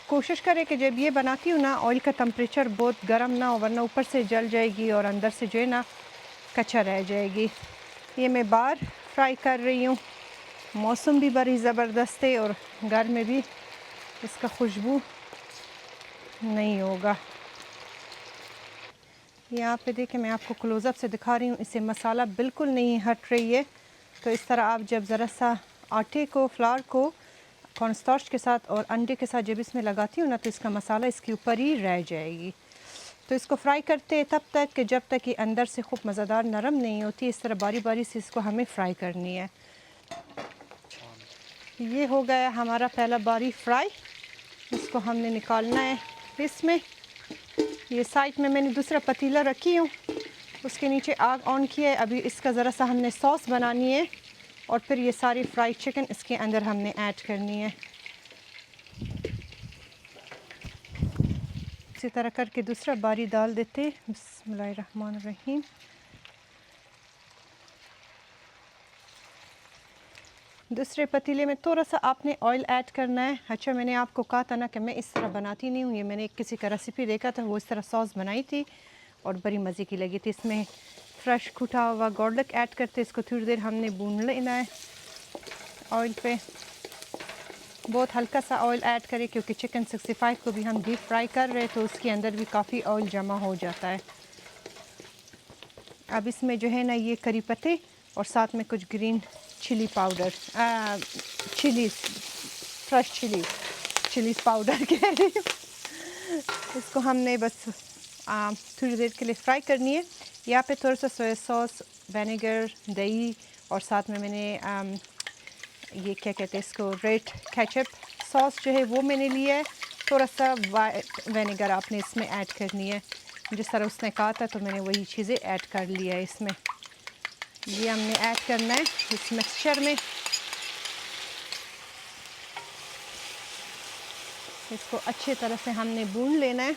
कोशिश करें कि जब ये बनाती हूँ ना ऑयल का टेम्परेचर बहुत गर्म ना हो, वरना ऊपर से जल जाएगी और अंदर से जो है ना कच्चा रह जाएगी। ये मैं बाहर फ्राई कर रही हूँ। मौसम भी बड़ी ज़बरदस्त है और घर में भी इसका खुशबू नहीं होगा। यहाँ पे देखें, मैं आपको क्लोज़अप से दिखा रही हूँ, इससे मसाला बिल्कुल नहीं हट रही है। तो इस तरह आप जब ज़रा सा आटे को, फ्लावर को कॉर्नस्टार्च के साथ और अंडे के साथ जब इसमें लगाती हूँ ना, तो इसका मसाला इसके ऊपर ही रह जाएगी। तो इसको फ्राई करते हैं तब तक कि जब तक ये अंदर से खूब मज़ेदार नरम नहीं होती। इस तरह बारी बारी से इसको हमें फ्राई करनी है। ये हो गया हमारा पहला बारी फ्राई। इसको हमने निकालना है। इसमें ये साइड में मैंने दूसरा पतीला रखी हूँ, उसके नीचे आग ऑन किया है। अभी इसका ज़रा सा हमने सॉस बनानी है और फिर ये सारी फ्राइड चिकन इसके अंदर हमने ऐड करनी है। इसी तरह करके दूसरा बारी डाल देते। बिस्मिल्लाहिर्रहमानिर्रहीम। दूसरे पतीले में थोड़ा सा आपने ऑयल ऐड करना है। अच्छा, मैंने आपको कहा था ना कि मैं इस तरह बनाती नहीं हूँ। ये मैंने किसी का रेसिपी देखा था, वो इस तरह सॉस बनाई थी और बड़ी मज़े की लगी थी। इसमें फ्रेश कुटा हुआ गार्लिक ऐड करते, इसको थोड़ी देर हमने भून लेना है ऑयल पे। बहुत हल्का सा ऑयल ऐड करें क्योंकि चिकन 65 को भी हम डीप फ्राई कर रहे हैं, तो उसके अंदर भी काफ़ी ऑयल जमा हो जाता है। अब इसमें जो है ना ये करी पत्ते और साथ में कुछ green chilli powder, chillies, fresh chillies powder कह रही हूँ। इसको हमने बस थोड़ी देर के लिए फ्राई करनी है। यहाँ पे थोड़ा सा सोया सॉस, विनेगर, दही और साथ में मैंने ये क्या कहते हैं इसको, रेड केचप सॉस जो है वो मैंने लिया है। थोड़ा सा विनेगर आपने इसमें ऐड करनी है, जिस तरह उसने कहा था, तो मैंने वही चीज़ें ऐड कर लिया है इसमें। ये हमने ऐड करना है इस मिक्सचर में। इसको अच्छी तरह से हमने भून लेना है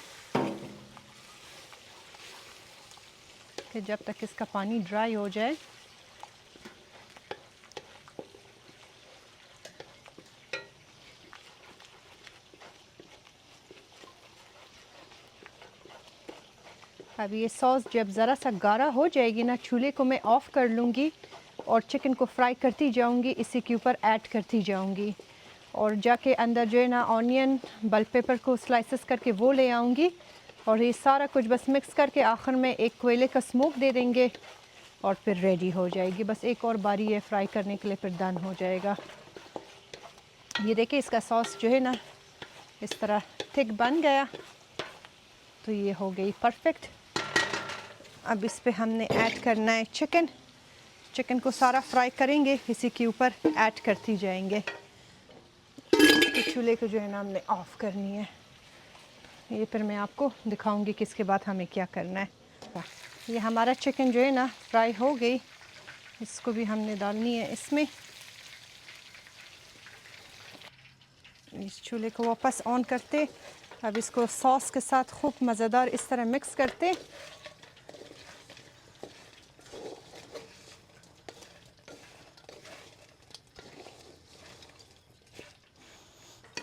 कि जब तक इसका पानी ड्राई हो जाए। अब ये सॉस जब ज़रा सा गाढ़ा हो जाएगी ना, चूल्हे को मैं ऑफ़ कर लूँगी और चिकन को फ्राई करती जाऊँगी, इसी के ऊपर ऐड करती जाऊँगी और जाके अंदर जो है ना ऑनियन, बेल पेपर को स्लाइसेस करके वो ले आऊँगी और ये सारा कुछ बस मिक्स करके आखिर में एक कोयले का स्मोक दे देंगे और फिर रेडी हो जाएगी। बस एक और बारी है फ्राई करने के लिए, फिर डन हो जाएगा। ये देखिए इसका सॉस जो है ना इस तरह थिक बन गया, तो ये हो गई परफेक्ट। अब इस पे हमने ऐड करना है चिकन को सारा फ्राई करेंगे, इसी के ऊपर ऐड करती जाएंगे। चूल्हे को जो है ना हमने ऑफ़ करनी है। ये फिर मैं आपको दिखाऊंगी कि इसके बाद हमें क्या करना है। ये हमारा चिकन जो है ना फ्राई हो गई, इसको भी हमने डालनी है इसमें। इस चूल्हे को वापस ऑन करते, अब इसको सॉस के साथ खूब मज़ेदार इस तरह मिक्स करते।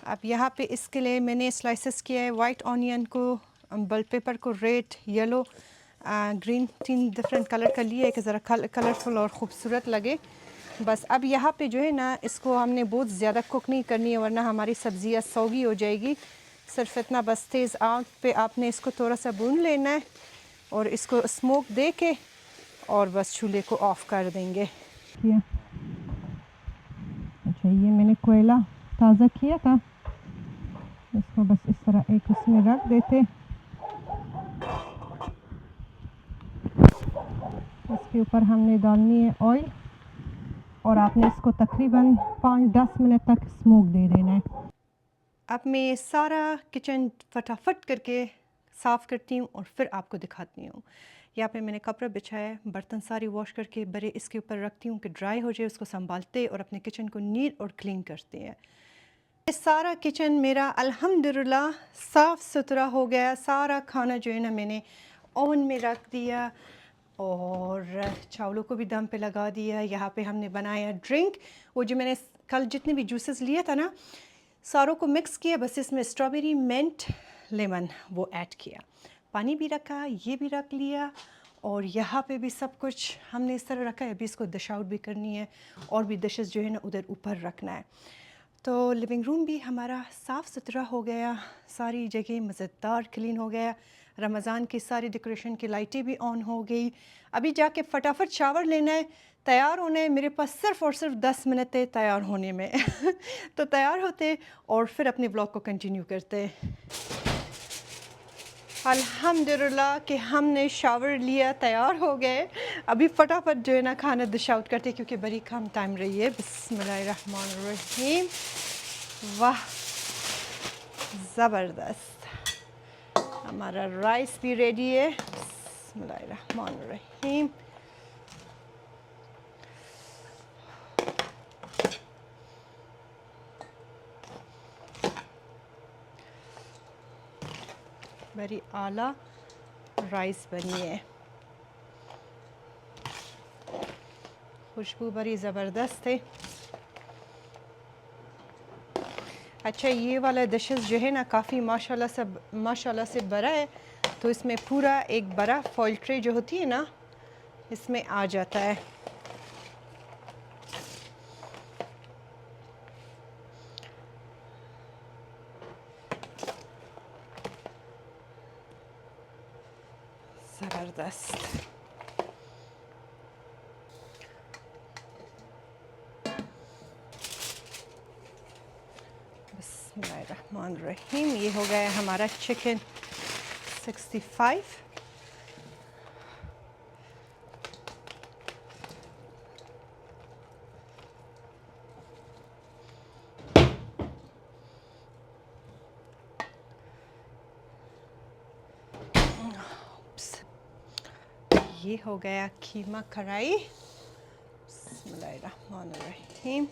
अब यहाँ पे इसके लिए मैंने स्लाइसेस किया है वाइट ऑनियन को, बेल पेपर को red, yellow, green, 3 different colour का लिया है कि ज़रा कलरफुल और ख़ूबसूरत लगे। बस अब यहाँ पे जो है ना इसको हमने बहुत ज़्यादा कुक नहीं करनी है, वरना हमारी सब्ज़ियाँ सौगी हो जाएगी। सिर्फ इतना बस तेज़ आग पे आपने इसको थोड़ा सा भून लेना है और इसको स्मोक दे के और बस चूल्हे को ऑफ़ कर देंगे। अच्छा, ये मैंने कोयला ताज़ा किया था, इसको बस इस तरह एक उसमें रख देते। इसके ऊपर हमने डालनी है ऑयल और आपने इसको तकरीबन 5-10 मिनट तक स्मोक दे देना है। अब मैं सारा किचन फटाफट करके साफ़ करती हूँ और फिर आपको दिखाती हूँ। यहाँ पे मैंने कपड़ा बिछाया है, बर्तन सारे वॉश करके बड़े इसके ऊपर रखती हूँ कि ड्राई हो जाए, उसको संभालते और अपने किचन को नीट और क्लीन करते हैं। ये सारा किचन मेरा अल्हम्दुलिल्लाह साफ़ सुथरा हो गया। सारा खाना जो है ना मैंने ओवन में रख दिया और चावलों को भी दम पे लगा दिया। यहाँ पे हमने बनाया ड्रिंक, वो जो मैंने कल जितने भी जूसेस लिए था ना सारों को मिक्स किया, बस इसमें स्ट्रॉबेरी, मिंट, लेमन वो ऐड किया। पानी भी रखा, ये भी रख लिया और यहाँ पे भी सब कुछ हमने इस तरह रखा है। अभी इसको डिश आउट भी करनी है और भी डिशेस जो है ना उधर ऊपर रखना है। तो लिविंग रूम भी हमारा साफ़ सुथरा हो गया, सारी जगह मज़ेदार क्लीन हो गया। रमज़ान की सारी डेकोरेशन की लाइटें भी ऑन हो गई। अभी जाके फटाफट शावर लेना है, तैयार होना है। मेरे पास सिर्फ़ और सिर्फ 10 मिनट है तैयार होने में तो तैयार होते और फिर अपने ब्लॉग को कंटिन्यू करते। अल्हम्दुलिल्लाह कि हमने शावर लिया, तैयार हो गए। अभी फटाफट जो है ना खाना डिश आउट करते क्योंकि बड़ी कम टाइम रही है। बिस्मिल्लाहिर्रहमानिर्रहीम। वाह ज़बरदस्त, हमारा राइस भी रेडी है। बिस्मिल्लाहिर्रहमानिर्रहीम। बड़ी आला राइस बनी है, खुशबू बड़ी ज़बरदस्त है। अच्छा ये वाला डिशेस जो है ना काफ़ी माशाल्लाह से बड़ा है, तो इसमें पूरा एक बड़ा फॉइल ट्रे जो होती है ना इसमें आ जाता है। ज़बरदस्त। बिस्मिल्लाहिर्रहमानिर्रहीम। ये हो गया हमारा चिकन 65। ये हो गया कीमा कढ़ाई। बिस्मिल्लाहिर्रहमानिर्रहीम।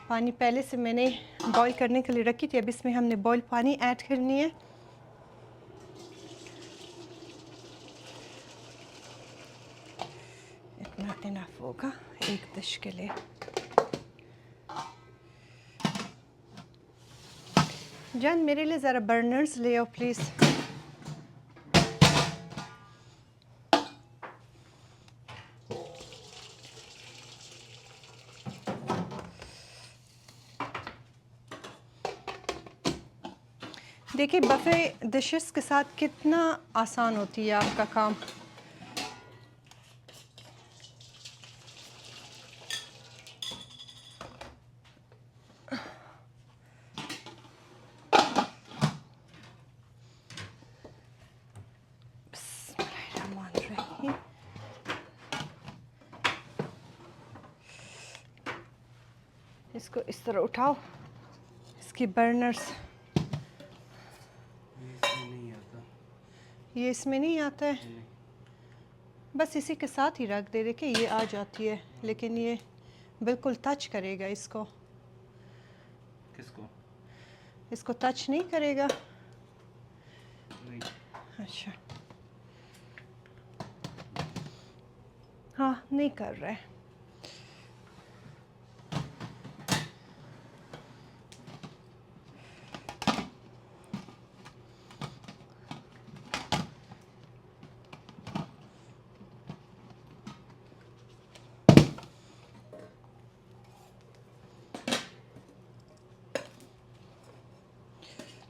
पानी पहले से मैंने बॉईल करने के लिए रखी थी, अब इसमें हमने बॉईल पानी ऐड करनी है। इतना इनफ होगा एक डिश के लिए। जान मेरे लिए ज़रा बर्नर्स ले आओ प्लीज़। देखिए बफ़े डिशेस के साथ कितना आसान होती है आपका काम। बिस्मिल्लाहिर्रहमानिर्रहीम। इसको इस तरह उठाओ, इसकी बर्नर्स ये इसमें नहीं आता है, बस इसी के साथ ही रख दे। देखिए ये आ जाती है, लेकिन ये बिल्कुल टच करेगा इसको। किसको? इसको टच नहीं करेगा। नहीं। अच्छा हाँ नहीं कर रहा है।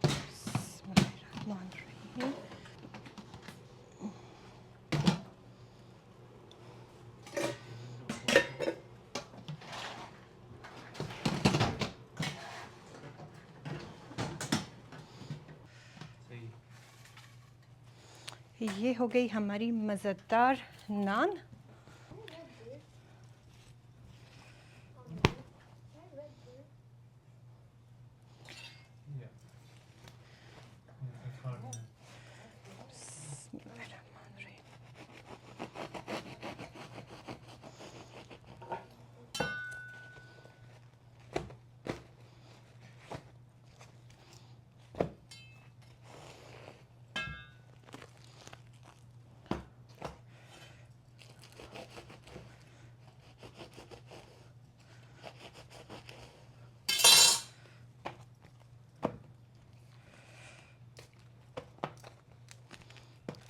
बिस्मिल्लाहिर्रहमानिर्रहीम। ये हो गई हमारी मज़ेदार नान।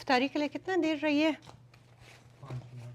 इफ्तारी के लिए कितना देर रही है? 5 मिनट।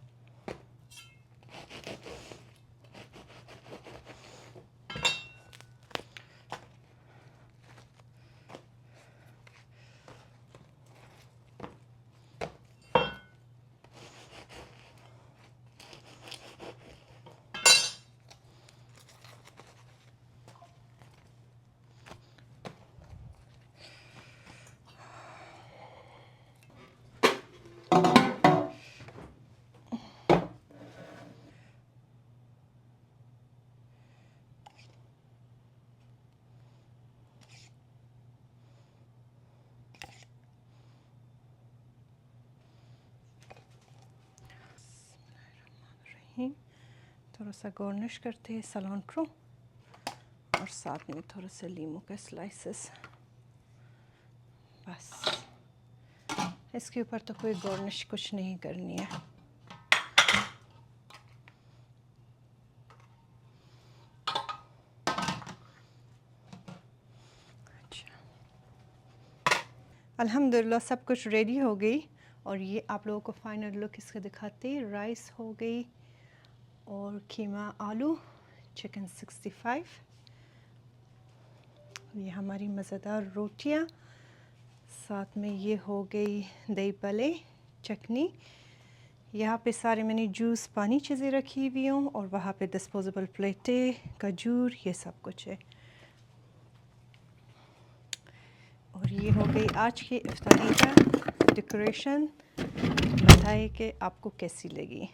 थोड़ा सा गार्निश करते हैं सलांट्रो और साथ में थोड़ा सा लीमू के स्लाइसेस। बस इसके ऊपर तो कोई गार्निश कुछ नहीं करनी है। अच्छा, अल्हम्दुलिल्लाह सब कुछ रेडी हो गई और ये आप लोगों को फाइनल लुक इसका दिखाते हैं। राइस हो गई और कीमा आलू चिकन 65। ये हमारी मज़ेदार रोटियां, साथ में ये हो गई दही पले चटनी। यहाँ पे सारे मैंने जूस पानी चीज़ें रखी हुई हूँ और वहाँ पे डिस्पोजेबल प्लेटें खजूर ये सब कुछ है। और ये हो गई आज की इफ्तारी का डेकोरेशन। बताइए कि आपको कैसी लगी।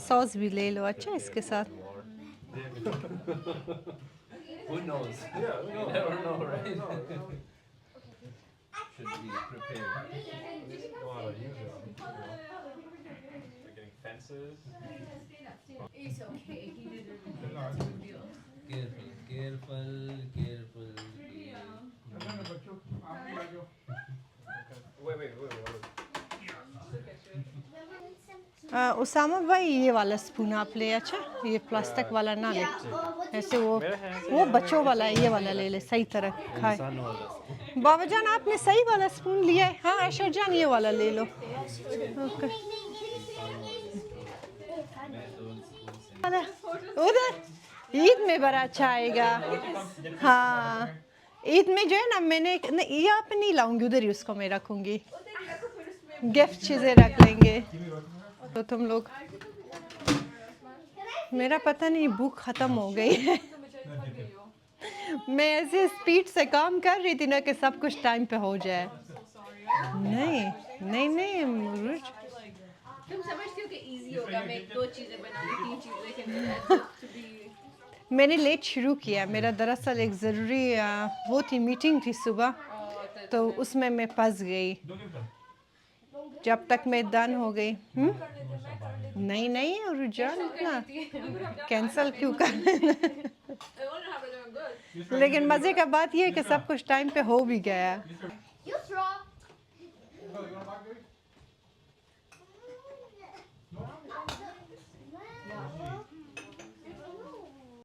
सॉस भी ले लो अच्छा इसके साथ। Who knows? Yeah, you never know, right? Should be prepared. Know how to use it. Like getting fences. It's okay. He did it. No, That's a good deal. Careful, careful, careful. wait. Usama भाई ये वाला स्पून आप ले। अच्छा ये प्लास्टिक वाला ना ले, ऐसे वो बच्चों वाला है, ये वाला ले ले सही तरह खाए। बाबा जान आपने सही वाला स्पून लिया है। हाँ आयशा जान ये वाला ले लो। ओके उधर ईद में बड़ा अच्छा आएगा। हाँ ईद में जो है ना मैंने यहाँ पे नहीं लाऊंगी, उधर ही उसको मैं रखूंगी। गिफ्ट चीज़ें रख लेंगे तो तुम लोग। मेरा पता नहीं भूख ख़त्म हो गई है। मैं ऐसे स्पीड से काम कर रही थी ना कि सब कुछ टाइम पे हो जाए। नहीं मुरुज तुम समझती हो कि इजी होगा मैं 2 चीजें बनाऊंगी 3 चीजें के मैंने लेट शुरू किया। मेरा दरअसल एक ज़रूरी वो थी मीटिंग थी सुबह, तो उसमें मैं फंस गई जब तक मैं डन हो गई। नहीं और जान ना कैंसिल क्यों कर। लेकिन मज़े का बात यह है कि सब कुछ टाइम पे हो भी गया।